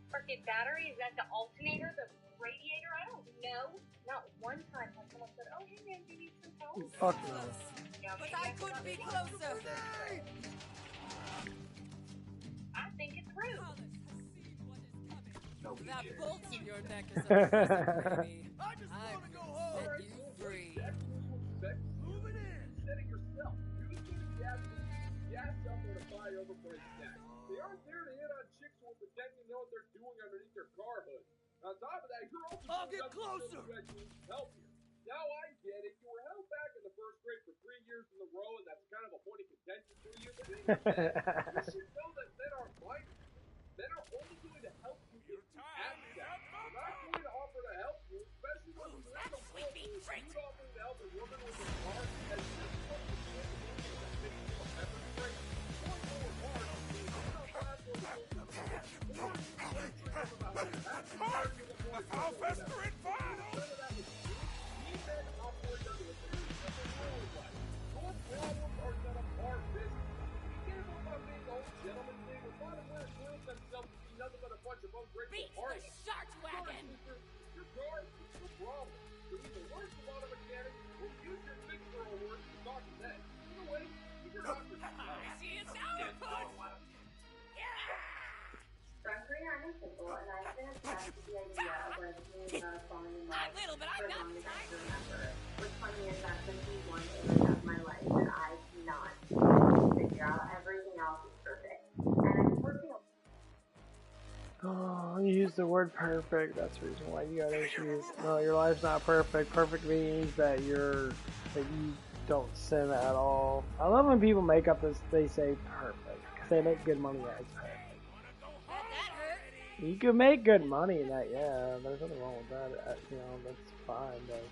Freaking battery, is that the alternator, the radiator? I don't know. Not one time has someone said, oh, hey man, do you need some help? Fuck no. Yeah, But I could be closer. I think it's rude. That bolt in your neck is a present, baby. I just want to go home. Set you free. Moving in. Setting yourself. You just need gas somewhere to fly over for his neck. They aren't there to hit on chicks who will pretend to know what they're doing underneath their car hood. On top of that, you're also I'll get closer. Help you. Now I get it. You were held back in the first grade for 3 years in a row, and that's kind of a point of contention for you. But you should know that men are minded. Men are only going to help you if you ask them. They're not going to offer to help you, especially when you're in the world. You're offering to help a woman with a car and just fucking shit that makes you a pepper spray. Point forward hard. I'll fester in fire! Your problems are none of our business. We gave up on being old word perfect, that's the reason why you got issues. No, your life's not perfect. Perfect means that you don't sin at all. I love when people make up this, they say perfect, because they make good money as perfect. You can make good money in that, yeah, there's nothing wrong with that, you know, that's fine, but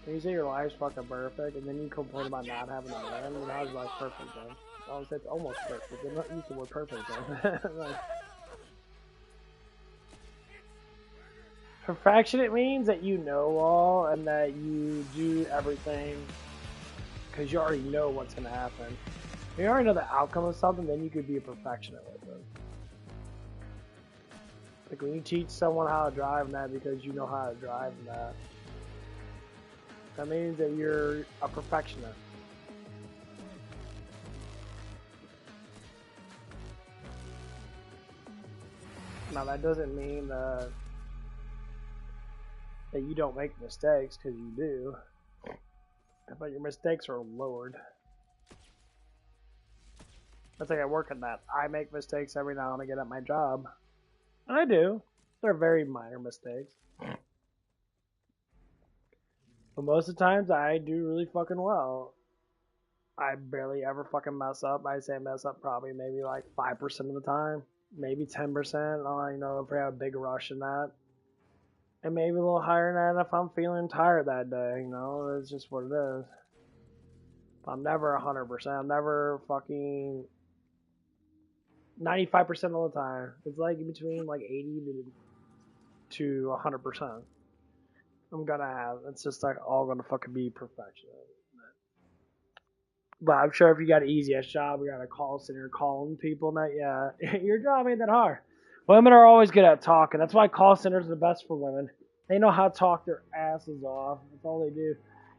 when you say your life's fucking perfect, and then you complain about not having a man, then how's your life perfect then? Oh, it's almost perfect, they're not using the word perfect then. Like, perfectionist means that you know all, and that you do everything, because you already know what's going to happen. If you already know the outcome of something, then you could be a perfectionist with it. Like when you teach someone how to drive and that because you know how to drive and that means that you're a perfectionist. Now that doesn't mean that you don't make mistakes, because you do. But your mistakes are lowered. That's like I work on that. I make mistakes every now and again at my job. I do. They're very minor mistakes. But most of the times I do really fucking well. I barely ever fucking mess up. I say mess up probably maybe like 5% of the time. Maybe 10%. You know, if I have a big rush in that. And maybe a little higher than that if I'm feeling tired that day. You know, it's just what it is. I'm never 100%. I'm never fucking 95% all the time. It's like between like 80 to 100%. I'm gonna have. It's just like all gonna fucking be perfection. But I'm sure if you got an easy ass job, we got a call center calling people, and that, yeah, your job ain't that hard. Women are always good at talking. That's why call centers are the best for women. They know how to talk their asses off. That's all they do.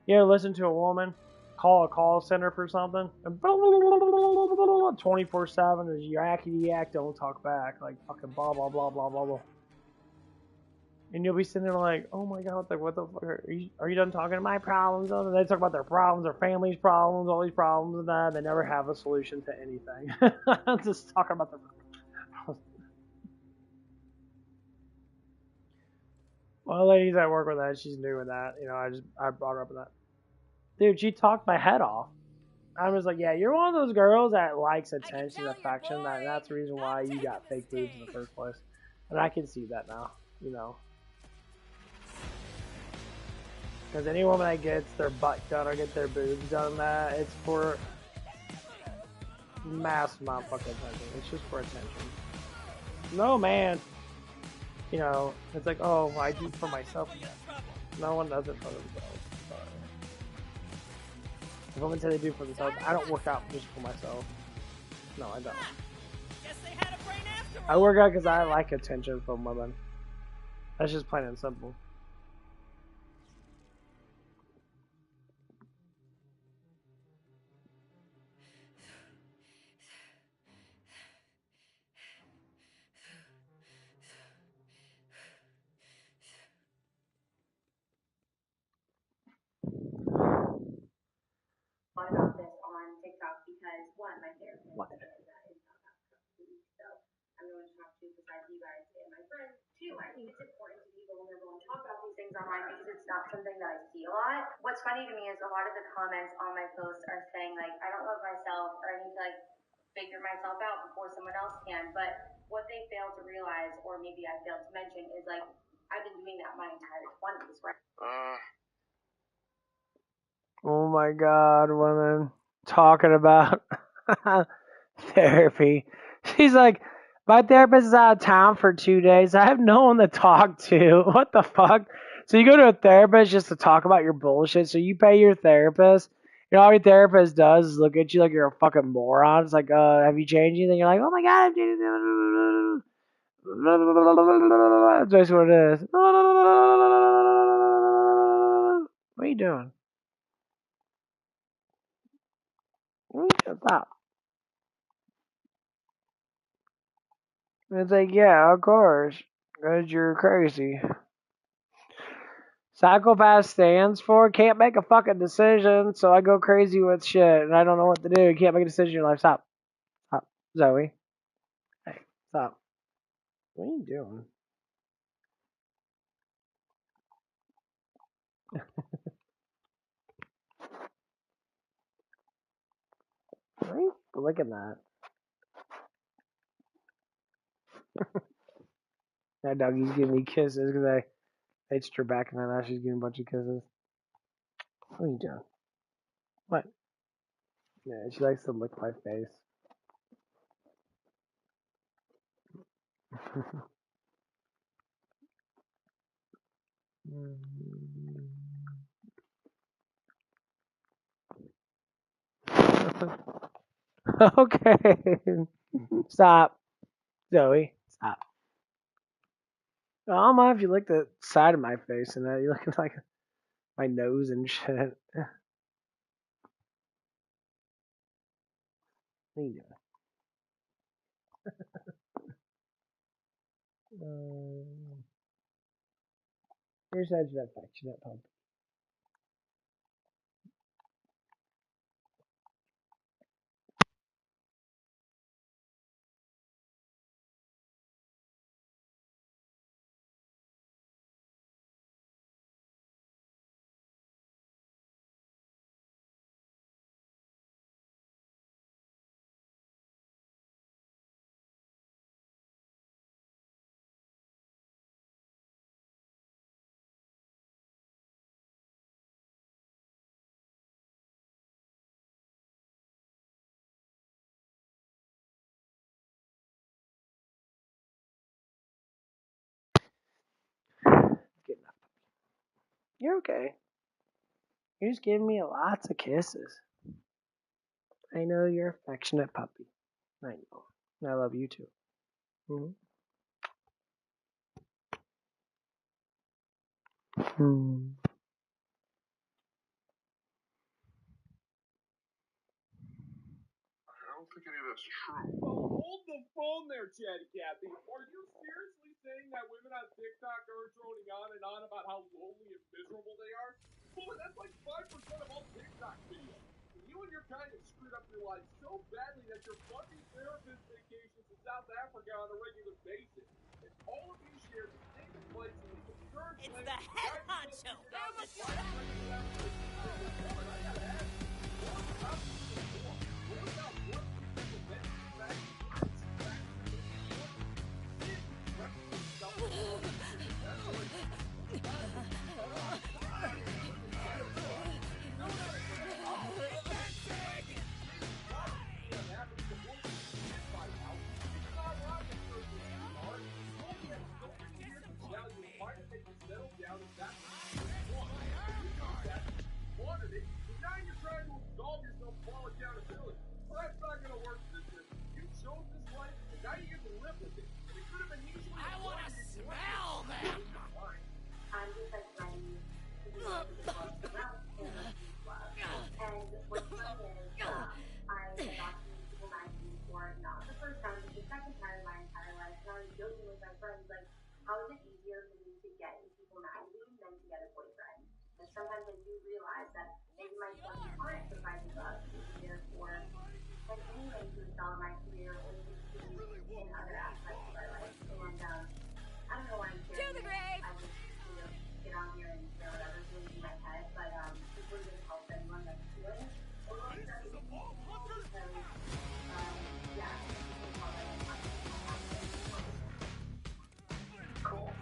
You ever listen to a woman call a call center for something? 24/7 is yak, don't talk back. Like fucking blah, blah, blah, blah, blah, blah. And you'll be sitting there like, oh my god, like what the fuck? Are you done talking to my problems? And they talk about their problems, their family's problems, all these problems and that. They never have a solution to anything. Just talking about their problems. One of the ladies I work with, that she's new with that. You know, I brought her up with that. Dude, she talked my head off. I was like, yeah, you're one of those girls that likes attention and affection. That's the reason why you got fake boobs in the first place. And I can see that now, you know. Because any woman that gets their butt done or get their boobs done, that it's for mass amount of fucking attention. It's just for attention. No, man. You know, it's like, oh, I do it for myself. No one does it for themselves. Sorry. If women say they do it for themselves, I don't work out just for myself. No, I don't. I work out because I like attention from women. That's just plain and simple. About this on TikTok because one, my therapist is not that complete, so I'm going to talk to besides you guys and my friends. Two, I think it's important to be vulnerable and talk about these things online because it's not something that I see a lot. What's funny to me is a lot of the comments on my posts are saying like I don't love myself or I need to like figure myself out before someone else can. But what they fail to realize, or maybe I failed to mention, is like I've been doing that my entire 20s, right? Oh my god, women talking about therapy. She's like, my therapist is out of town for 2 days. I have no one to talk to. What the fuck? So you go to a therapist just to talk about your bullshit. So you pay your therapist. You know, all your therapist does is look at you like you're a fucking moron. It's like, have you changed anything? You're like, oh my god, that's basically what it is. What are you doing? Stop. And it's like, yeah, of course. Because you're crazy. Psychopath stands for can't make a fucking decision, so I go crazy with shit and I don't know what to do. You can't make a decision in your life. Stop. Stop. Zoe. Hey, stop. What are you doing? Right? Look at that. Now doggy's giving me kisses because I hitched her back and now she's giving a bunch of kisses. What are you doing? What? Yeah, she likes to lick my face. Okay. Stop. Zoe, stop. Oh, I don't mind if you lick the side of my face and that. You're looking like my nose and shit. What are you doing? Here's such an affectionate puppy. You're okay. You're just giving me lots of kisses. I know you're affectionate puppy. I know. I love you too. Mm-hmm. I don't think any of that's true. Oh, hold the phone there, Chatty Cathy. Are you seriously saying that women on TikTok are droning on and on about how lonely and miserable they are? Boy, that's like 5% of all TikTok videos. And you and your kind have screwed up your life so badly that you're fucking therapist vacations in South Africa on a regular basis. And all of you share the same advice and make absurd It's claims. the head honcho. There was your I gotta ask you, what about the war? What about what people meant to back settle down and that's what you want. That wanted it, and now you're trying to absolve yourself of all accountability. Well, that's not gonna work, sister. You chose this life, and now you get to live with it. It could have been easily I want to smell them. I'm just like ready to be able to go around and receive love. And what's funny is, I had gotten people magazine for not the first time, but the second time in my entire life. And I was joking with my friends, like, how is it easier for me to get in people magazine than to get a boyfriend? And sometimes I do realize that maybe my 20s aren't the kind of love to be there for, and anyone to excel in my career or succeed in other aspects of my life. And I don't know why I'm sharing this. I just, get on here and share whatever's going in my head, but hopefully this helps anyone that's feeling a little stressed because, yeah, you can tell that I'm not cool.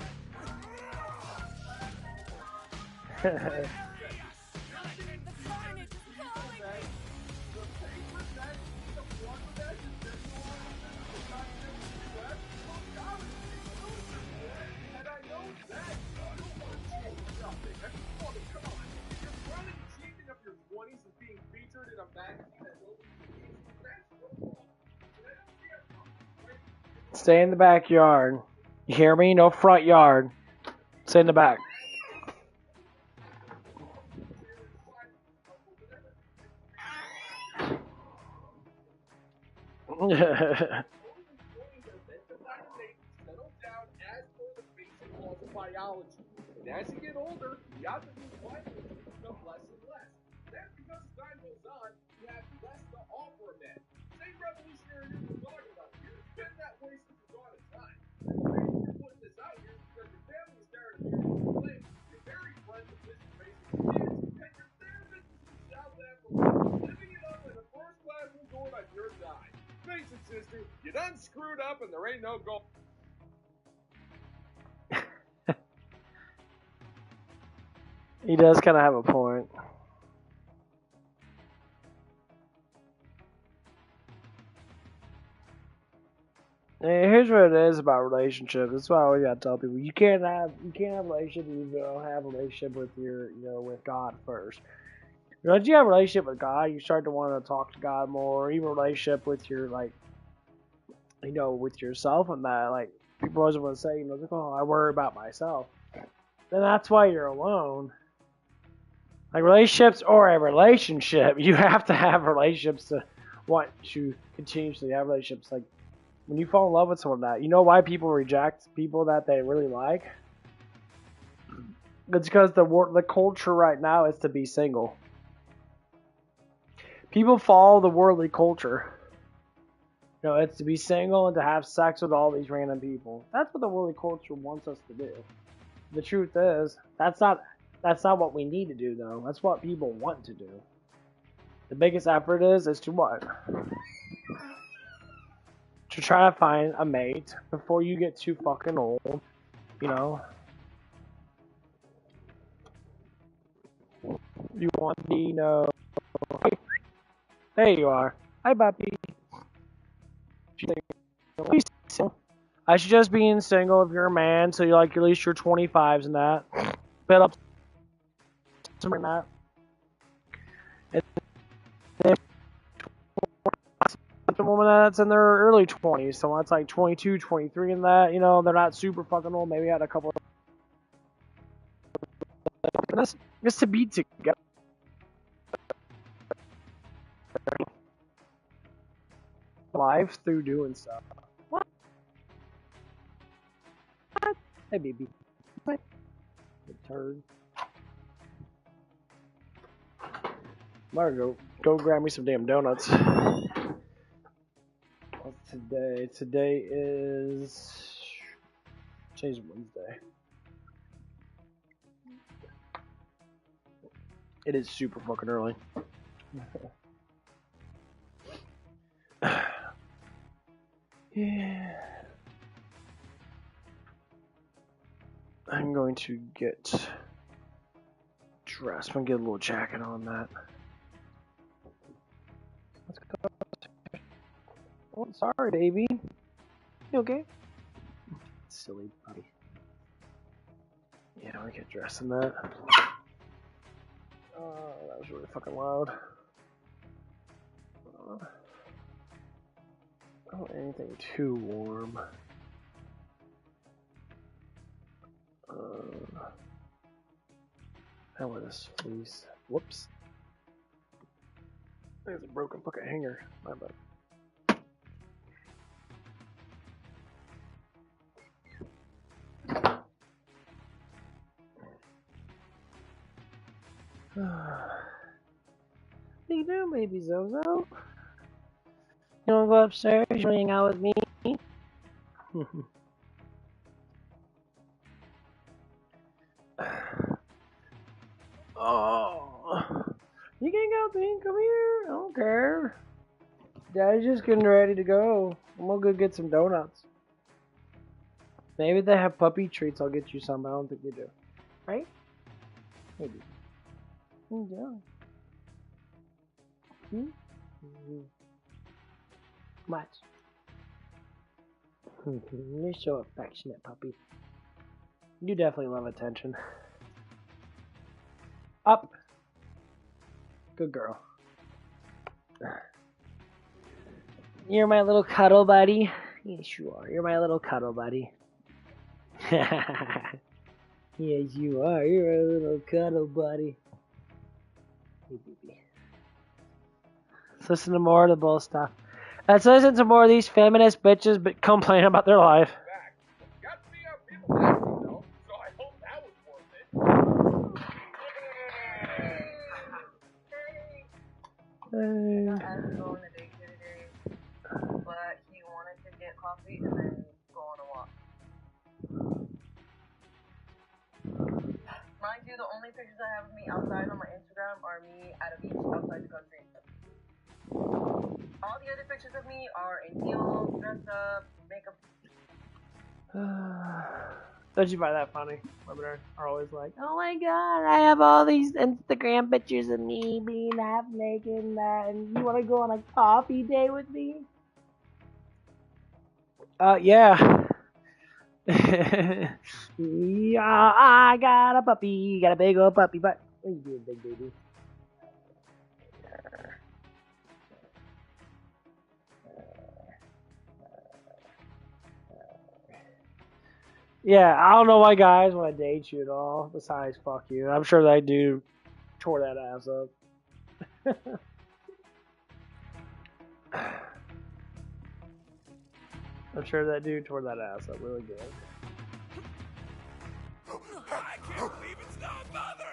Stay in the backyard. You hear me? No front yard. Stay in the back. Biology. And as you get older, the optical vitamins become less and less. That's because as time goes on, you have less to offer a man. Same revolutionary news we're talking about here. It's been that way since the dawn of time. The reason you're putting this out here is because your family is tired of hearing you complain. Your very friends of Mr. Basic done screwed up and there ain't no goal. He does kind of have a point. And here's what it is about relationships. That's why I always gotta tell people: you can't have a relationship if you don't have a relationship with your, with God first. Once you have a relationship with God, you start to want to talk to God more. Even a relationship with your with yourself and that. Like people always want to say, like, oh, I worry about myself. Then that's why you're alone. Like relationships or a relationship, you have to have relationships to want to continuously have relationships. Like when you fall in love with someone, that you know why people reject people that they really like. It's because the culture right now is to be single. People follow the worldly culture. It's to be single and to have sex with all these random people. That's what the worldly culture wants us to do. The truth is, that's not what we need to do, though. That's what people want to do. The biggest effort is to what? To try to find a mate before you get too fucking old. You want to be, There you are. Hi, Boppy. I suggest being single if you're a man, so you're at least your 25s and that. Build up something like that. And then a woman that's in their early 20s, so that's like 22, 23 and that, they're not super fucking old, maybe had a couple of... Just to be together. Life through doing stuff. What? Hey, baby. What? Good turd. I'm gonna go grab me some damn donuts. What's today? Today is... Today's Wednesday. It is super fucking early. Yeah. I'm going to get dressed. I'm gonna get a little jacket on that. Let's go. Oh, sorry, baby. You okay? Silly buddy. Yeah, I get dressed in that. Oh, that was really fucking loud. Oh, anything too warm. How about this fleece? Whoops. There's a broken fucking hanger. My bad. What are you doing, baby Zozo? You wanna go upstairs? You wanna hang out with me? Oh, you can't go, Pink. Come here. I don't care. Daddy's just getting ready to go. I'm gonna go get some donuts. Maybe they have puppy treats. I'll get you some. I don't think they do. Right? Maybe. Yeah. What? You're so affectionate, puppy. You definitely love attention. Up. Good girl. You're my little cuddle buddy. Yes, you are. You're my little cuddle buddy. Yes, you are. You're a little cuddle buddy. Hey, baby. Let's listen to more of the bull stuff. Let's listen to more of these feminist bitches complain about their life. Got to see how people act, so I hope that was worth it. I had to go on a date today, but he wanted to get coffee and then go on a walk. Mind you, the only pictures I have of me outside on my Instagram are me at a beach outside the country. All the other pictures of me are in heels, dress up, make up. Don't you find that funny? Women are always like, oh my god, I have all these Instagram pictures of me being half naked and that, and you want to go on a coffee date with me? Yeah. Yeah, I got a puppy, got a big old puppy butt. What are you doing, big baby? Yeah, I don't know why guys want to date you at all. Besides, fuck you. I'm sure that dude tore that ass up. I'm sure that dude tore that ass up really good. I can't believe it's no mother!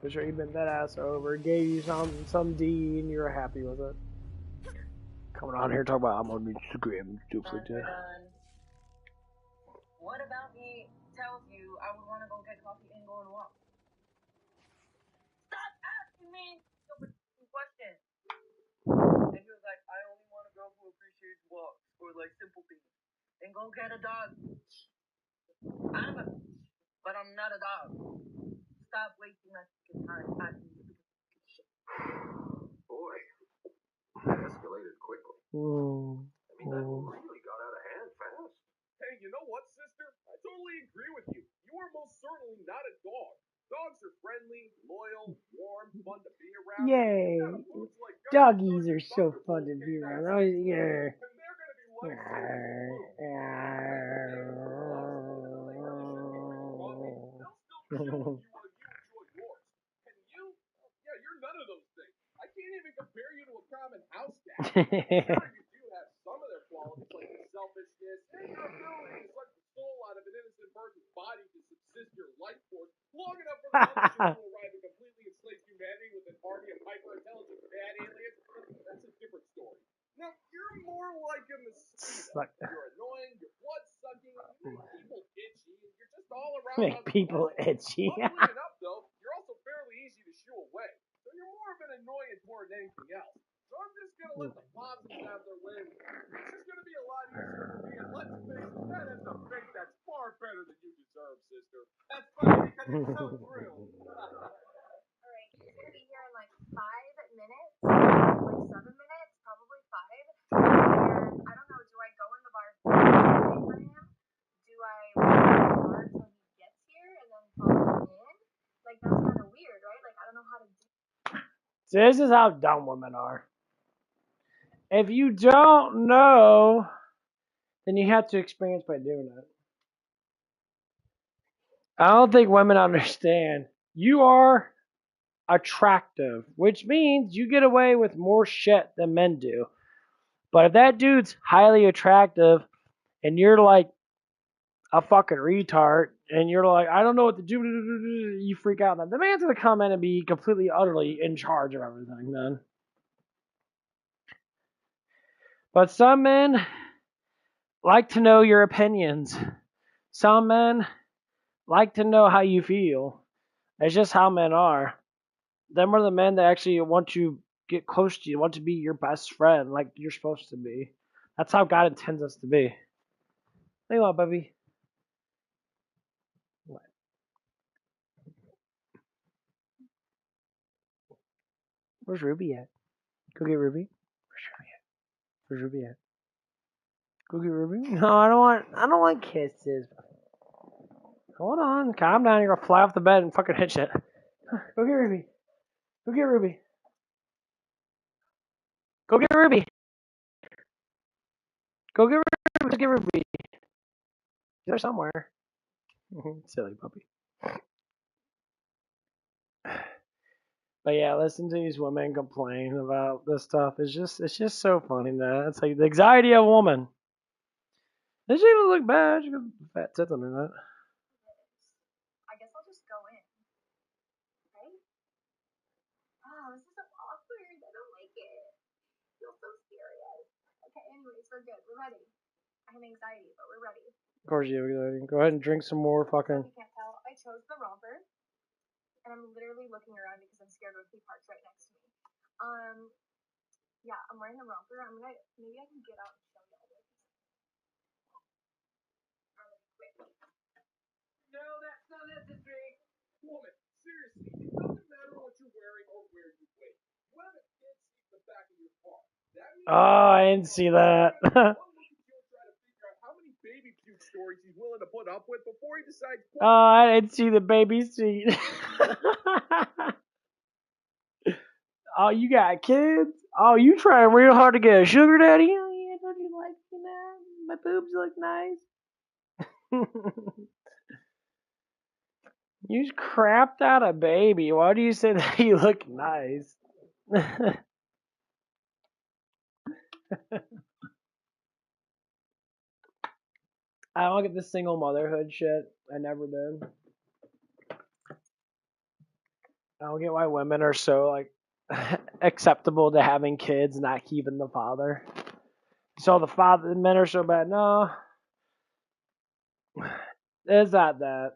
I'm sure he bent that ass over, gave you some D, and you were happy with it. Coming on here talking about I'm on Instagram and stuff like that. What about me tells you I would want to go get coffee and go and walk? Stop asking me stupid questions. And he was like, I only want a girl who appreciates walks or like simple things. Then go get a dog. But I'm not a dog. Stop wasting my fucking time asking me stupid shit. Boy, that escalated quickly. I mean, that really got out of hand fast. Hey, you know what, sister? I totally agree with you. You are most certainly not a dog. Dogs are friendly, loyal, warm, fun to be around. Yay! Doggies are so fun to be around. Oh, yeah. Yeah, you're none of those things. I can't even compare you to a common house cat. Sure, you do have some of their qualities, like selfishness and your ability to suck the soul out of an innocent person's body to subsist your life force long enough for the mothership to arrive and completely enslave humanity with an army of hyper-intelligent bad aliens. That's a different story. Now, you're more like a mosquito. You're annoying, you're blood-sucking, you make people itchy, and you're just all around. Make people itchy. Luckily enough, though, you're also fairly easy to shoo away. So you're more of an annoyance more than anything else. So I'm just gonna let the possums have their way. It's just gonna be a lot easier for me, and let's face it, that has a fate that's far better than you deserve, sister. That's funny because it's so true. Alright, he's gonna be here in like 5 minutes, like 7 minutes, probably 5. And I don't know, do I go in the bar first and wait for him? Do I wait in the bar till he gets here and then follow him in? Like, that's kind of weird, right? Like, I don't know how to do. So this is how dumb women are. If you don't know, then you have to experience by doing it. I don't think women understand. You are attractive, which means you get away with more shit than men do. But if that dude's highly attractive and you're like a fucking retard and you're like, I don't know what to do, you freak out. The man's gonna come in and be completely, utterly in charge of everything, then. But some men like to know your opinions. Some men like to know how you feel. It's just how men are. Them are the men that actually want to get close to you, want to be your best friend, like you're supposed to be. That's how God intends us to be. Hey, what, baby? What? Where's Ruby at? Go get Ruby. Where's Ruby at? Where's Ruby at? Go get Ruby. No, I don't want kisses. Hold on, calm down. You're gonna fly off the bed and fucking hit shit. Go get Ruby. Go get Ruby. Go get Ruby. Go get Ruby. Go get Ruby. She's there somewhere. Silly puppy. But yeah, listen to these women complain about this stuff. It's just so funny, man. It's like the anxiety of a woman. Does she even look bad? She got fat tits on her nut. I guess I'll just go in. Right? Oh, this is so awkward. I don't like it. I feel so serious. Okay, anyways, we're good. We're ready. I have anxiety, but we're ready. Of course you have. Go ahead and drink some more fucking. You can't tell. I chose the romper, and I'm literally looking around because I'm scared Ripley Park's right next to me. Yeah, I'm wearing the romper. Maybe I can get out and show y'all this. No, that's not necessary. Woman, seriously, it doesn't matter what you're wearing or where you wait. You have a kid sleep in the back of your car. That means Oh, I didn't see that. one look at you and try to figure out how many baby puke stories he's willing to put up with before he decides. Oh, I didn't see the baby seat. Oh, you got kids? Oh, you trying real hard to get a sugar daddy? Oh, yeah, don't you like, my boobs look nice? You just crapped out a baby. Why do you say that you look nice? I don't get the single motherhood shit. I never did. I don't get why women are so like acceptable to having kids, not keeping the father. So the men are so bad. No, it's not that.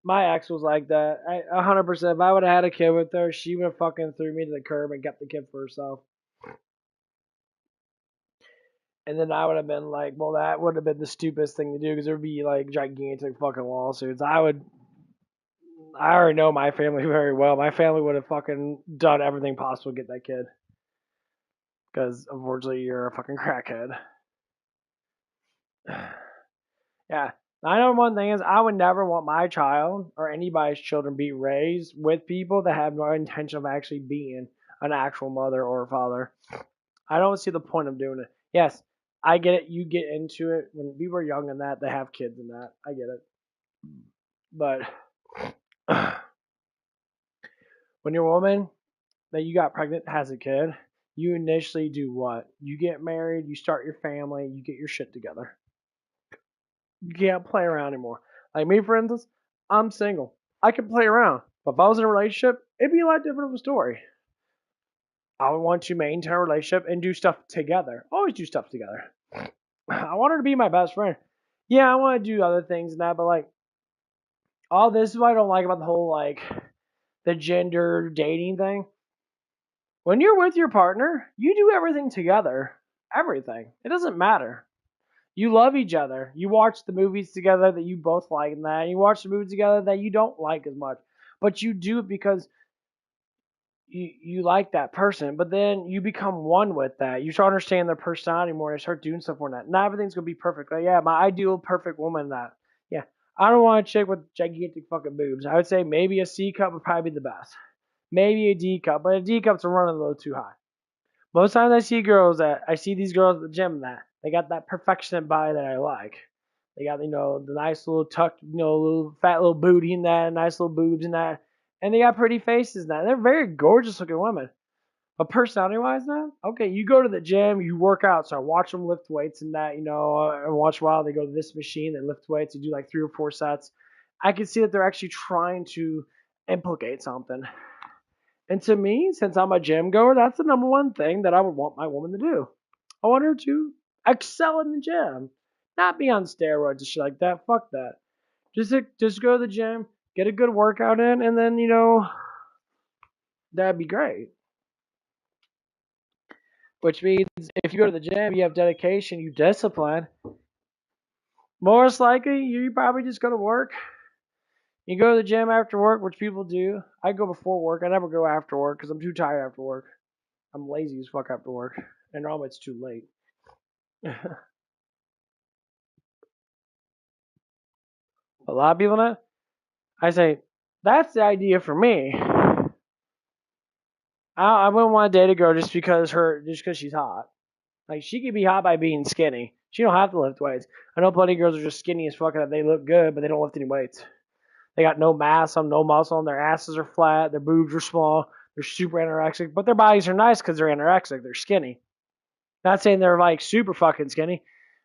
My ex was like that. 100%. If I would have had a kid with her, she would have fucking threw me to the curb and kept the kid for herself. And then I would have been like, well, that would have been the stupidest thing to do because there would be like gigantic fucking lawsuits. I already know my family very well. My family would have fucking done everything possible to get that kid. Because unfortunately, you're a fucking crackhead. Yeah. I know one thing is I would never want my child or anybody's children be raised with people that have no intention of actually being an actual mother or father. I don't see the point of doing it. Yes, I get it. You get into it when we were young and that they have kids and that. I get it. But when your woman that you got pregnant has a kid, you initially do what? You get married, you start your family, you get your shit together. You can't play around anymore. Like me, for instance, I'm single. I can play around. But if I was in a relationship, it'd be a lot different of a story. I would want to maintain a relationship and do stuff together. Always do stuff together. I want her to be my best friend. Yeah, I want to do other things and that, but like, all this is what I don't like about the whole like the gender dating thing. When you're with your partner, you do everything together. Everything. It doesn't matter. You love each other. You watch the movies together that you both like and that. You watch the movies together that you don't like as much. But you do it because you like that person. But then you become one with that. You start understanding their personality more and you start doing stuff for that. Not everything's going to be perfect. Like, yeah, my ideal perfect woman that. Yeah. I don't want a chick with gigantic fucking boobs. I would say maybe a C cup would probably be the best. Maybe a D cup. But a D cup's running a little too high. Most times I see these girls at the gym that they got that perfection body that I like. They got, the nice little tucked, little fat little booty and that, nice little boobs and that. And they got pretty faces and that. They're very gorgeous looking women. But personality wise now, okay, you go to the gym, you work out, so I watch them lift weights and that, and once in a while they go to this machine, they lift weights, they do like 3 or 4 sets. I can see that they're actually trying to implicate something. And to me, since I'm a gym goer, that's the number one thing that I would want my woman to do. I want her to excel in the gym, not be on steroids and shit like that. Fuck that. Just go to the gym, get a good workout in, and then that'd be great. Which means if you go to the gym, you have dedication, you discipline. Most likely, you probably just go to work. You go to the gym after work, which people do. I go before work. I never go after work because I'm too tired after work. I'm lazy as fuck after work. And normally it's too late. A lot of people know. I say, that's the idea for me. I wouldn't want to date a girl just because she's hot. Like, she could be hot by being skinny. She don't have to lift weights. I know plenty of girls are just skinny as fuck and they look good, but they don't lift any weights. They got no mass on, no muscle on. Their asses are flat. Their boobs are small. They're super anorexic, but their bodies are nice because they're anorexic. They're skinny. Not saying they're like super fucking skinny.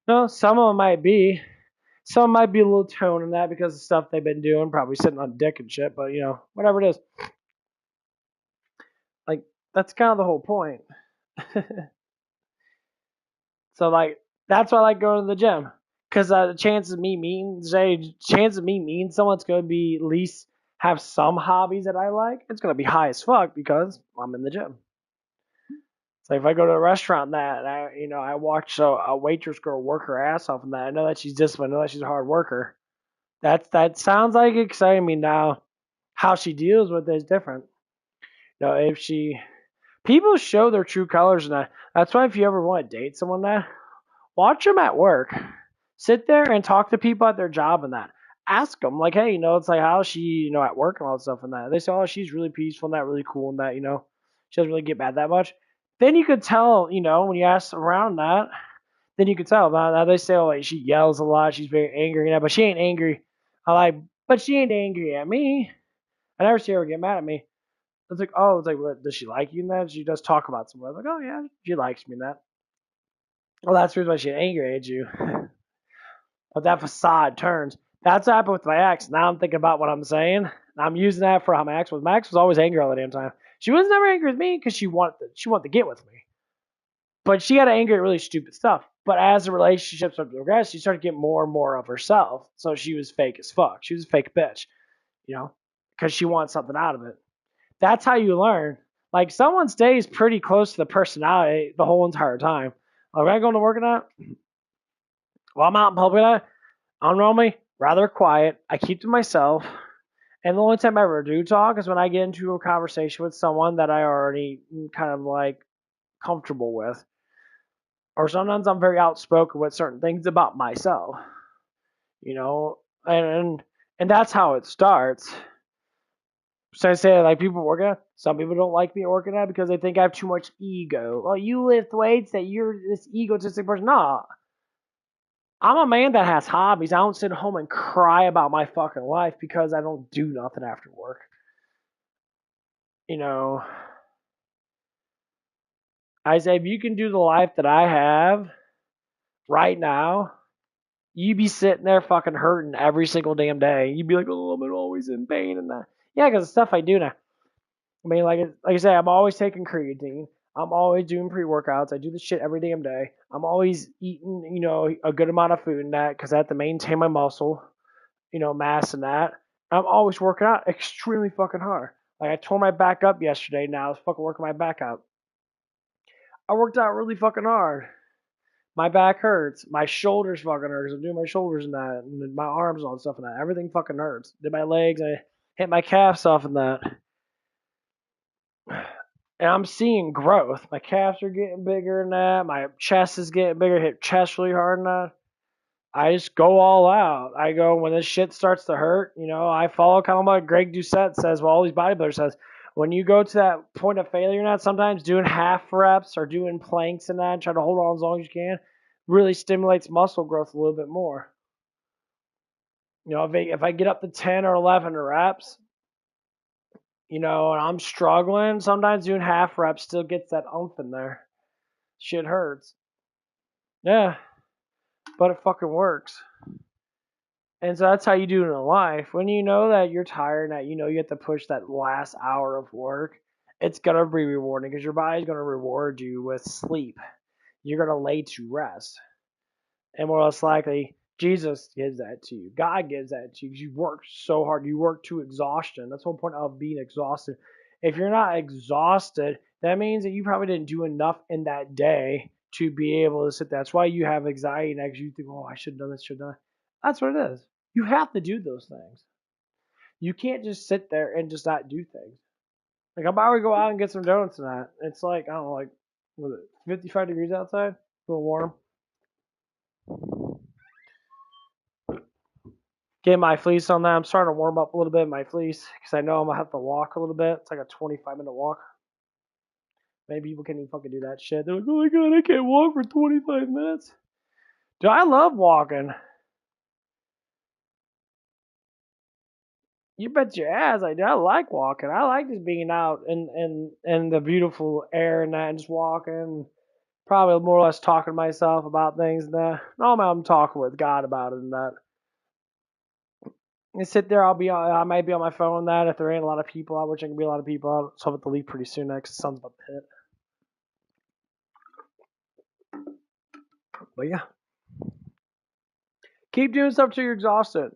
No, some of them might be. Some might be a little tone in that because of stuff they've been doing, probably sitting on dick and shit, but whatever it is. Like, that's kind of the whole point. So, like, that's why I like going to the gym. Because the chances of me meeting someone's going to be at least have some hobbies that I like, it's going to be high as fuck because I'm in the gym. Like if I go to a restaurant and that, and I watch a waitress girl work her ass off and that, I know that she's disciplined, I know that she's a hard worker. That sounds like exciting me now. How she deals with it is different. If people show their true colors and that. That's why if you ever want to date someone that, watch them at work. Sit there and talk to people at their job and that. Ask them, like, hey, it's like, how's she, at work and all that stuff and that. They say, oh, she's really peaceful and that, really cool and that, she doesn't really get mad that much. Then you could tell, when you ask around that, then you could tell. Now they say, oh, like, she yells a lot, she's very angry and that, but she ain't angry. But she ain't angry at me. I never see her get mad at me. It's like, oh, it's like, what, does she like you and that? She does talk about someone. I'm like, oh, yeah, she likes me and that. Well, that's the reason why she's angry at you. But that facade turns. That's what happened with my ex. Now I'm thinking about what I'm saying. I'm using that for how my ex was. My ex was always angry all the damn time. She was never angry with me because she wanted to get with me. But she got angry at really stupid stuff. But as the relationship started to progress, she started to get more and more of herself. So she was fake as fuck. She was a fake bitch, because she wanted something out of it. That's how you learn. Like, someone stays pretty close to the personality the whole entire time. Like, when I go to work or not, while I'm out in public, I'm normally rather quiet. I keep to myself. And the only time I ever do talk is when I get into a conversation with someone that I already kind of like comfortable with. Or sometimes I'm very outspoken with certain things about myself. And that's how it starts. So I say, like, people working at, some people don't like me working at because they think I have too much ego. Well, you lift weights, that you're this egotistic person. No. I'm a man that has hobbies. I don't sit home and cry about my fucking life because I don't do nothing after work. I say, if you can do the life that I have right now, you'd be sitting there fucking hurting every single damn day. You'd be like, oh, I'm always in pain and that. Yeah, because the stuff I do now. I mean, like I say, I'm always taking creatine. I'm always doing pre-workouts. I do this shit every damn day. I'm always eating, a good amount of food and that because I have to maintain my muscle, mass and that. I'm always working out extremely fucking hard. Like, I tore my back up yesterday. Now I was fucking working my back out. I worked out really fucking hard. My back hurts. My shoulders fucking hurts. I'm doing my shoulders and that, and my arms and all that stuff and that. Everything fucking hurts. Did my legs. I hit my calves off and that. And I'm seeing growth. My calves are getting bigger and that. My chest is getting bigger. I hit chest really hard and that. I just go all out. I go, when this shit starts to hurt, I follow kind of what Greg Doucette says, well, all these bodybuilders says. When you go to that point of failure, not sometimes doing half reps or doing planks and that, and try to hold on as long as you can, really stimulates muscle growth a little bit more. If I get up to 10 or 11 reps, and I'm struggling, sometimes doing half reps still gets that oomph in there. Shit hurts. Yeah, but it fucking works. And so that's how you do it in life. When you know that you're tired and that you have to push that last hour of work, it's going to be rewarding because your body's going to reward you with sleep. You're going to lay to rest. And more or less likely, Jesus gives that to you. God gives that to you because you work so hard. You work to exhaustion. That's the whole point of being exhausted. If you're not exhausted, that means that you probably didn't do enough in that day to be able to sit there. That's why you have anxiety next. You think, oh, I should have done this, should have done that. That's what it is. You have to do those things. You can't just sit there and just not do things. Like, I'm about to go out and get some donuts tonight. It's like, I don't know, was it 55 degrees outside? A little warm. Get my fleece on that. I'm starting to warm up a little bit in my fleece because I know I'm going to have to walk a little bit. It's like a 25-minute walk. Maybe people can't even fucking do that shit. They're like, oh my god, I can't walk for 25 minutes. Dude, I love walking. You bet your ass I do. I like walking. I like just being out in the beautiful air and that and just walking. Probably more or less talking to myself about things and that. Normally I'm talking with God about it and that. And sit there, I might be on my phone and that. If there ain't a lot of people out, which I can be a lot of people out, so I'm about to leave pretty soon next. The sun's about to hit. But yeah. Keep doing stuff till you're exhausted.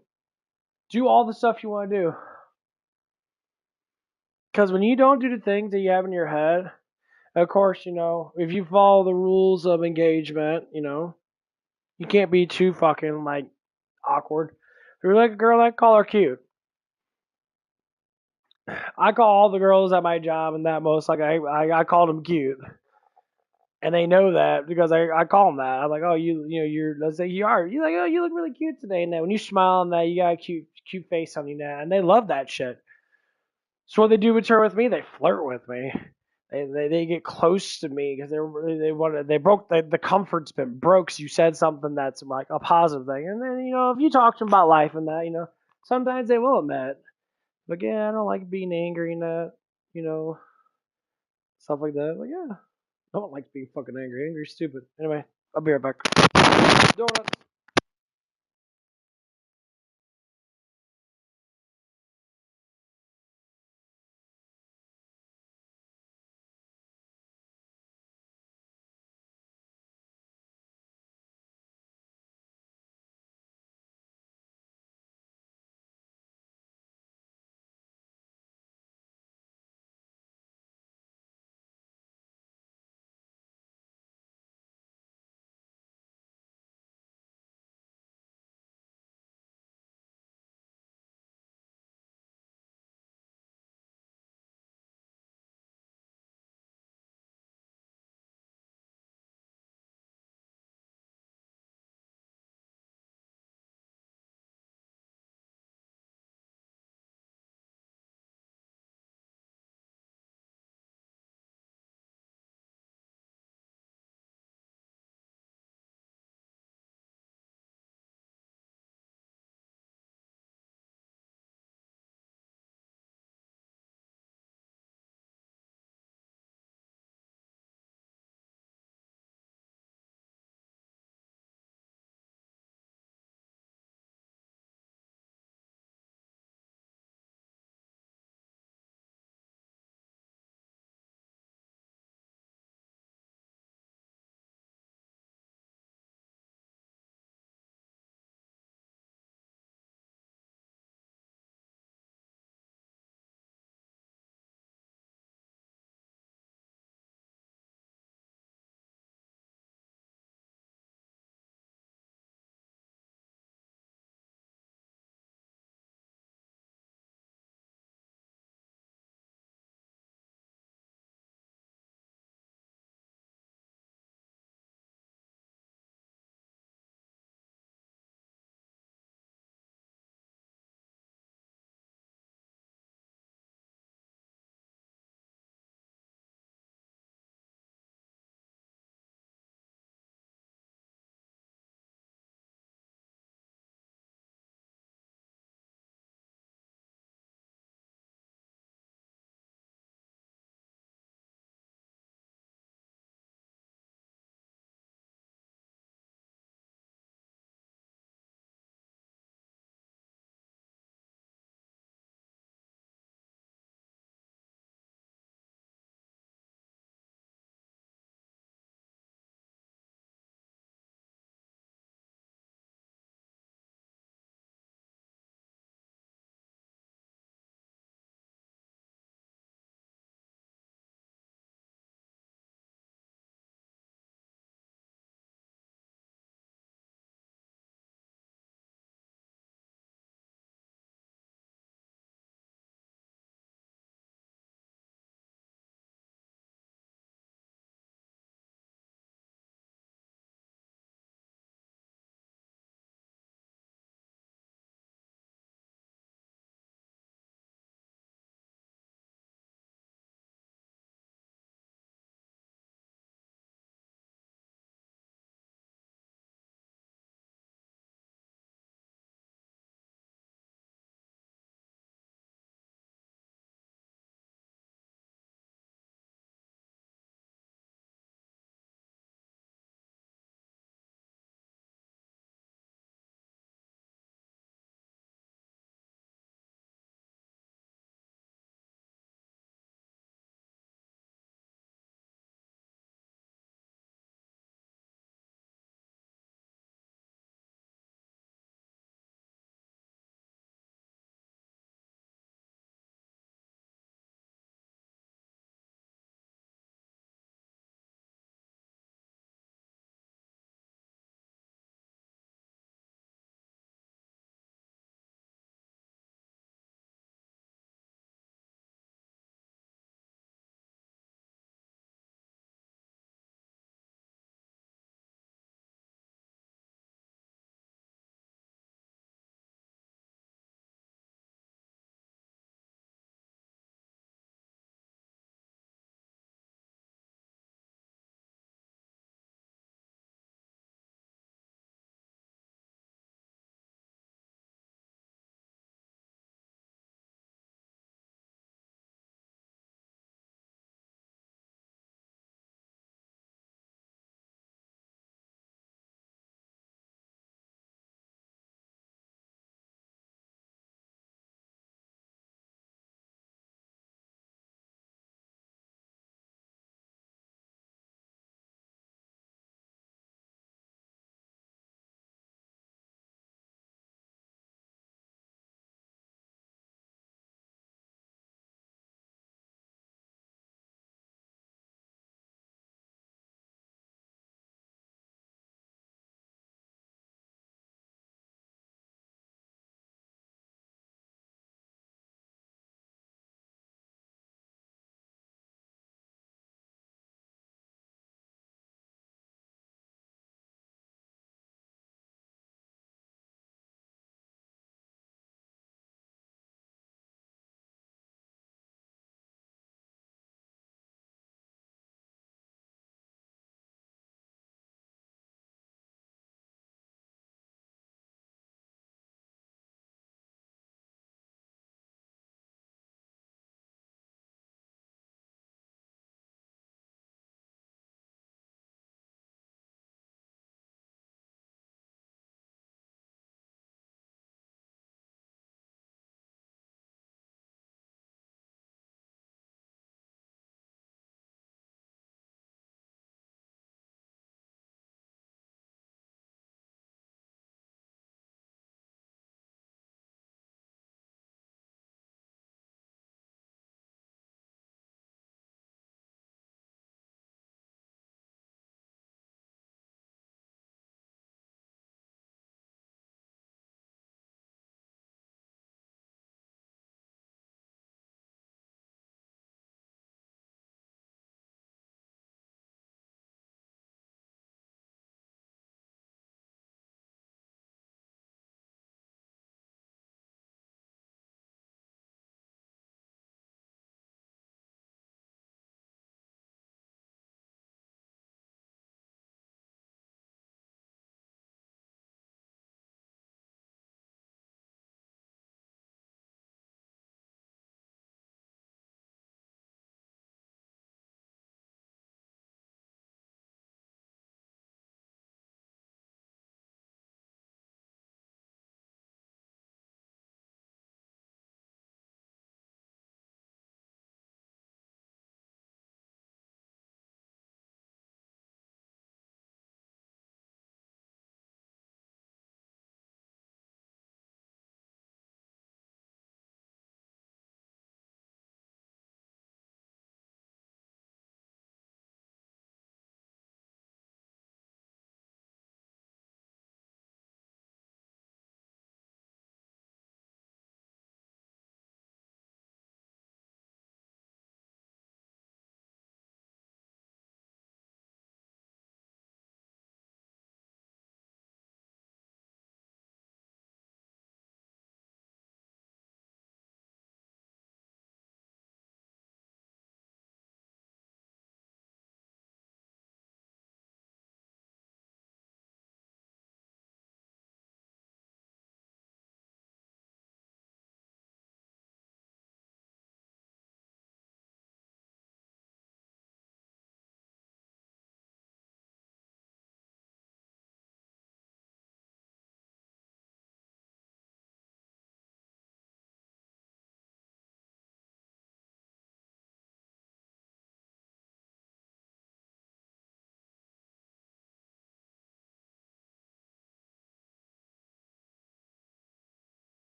Do all the stuff you want to do. Because when you don't do the things that you have in your head, Of course, you know, if you follow the rules of engagement, you know, you can't be too fucking like awkward. If you're like a girl, I call her cute. I call all the girls at my job and that most like I called them cute, and they know that because I call them that. I'm like, oh, you know, you're, let's say you are, you're like, oh, you look really cute today. And then when you smile and that, you got a cute face on you now, and they love that shit. So what they do with me, they flirt with me. They get close to me because they broke the comfort's been broke. So you said something that's like a positive thing, and then you know if you talk to them about life and that, you know, sometimes they will admit. But yeah, I don't like being angry and that, you know, stuff like that. But yeah, I don't like being fucking angry. Angry's stupid. Anyway, I'll be right back. Donuts.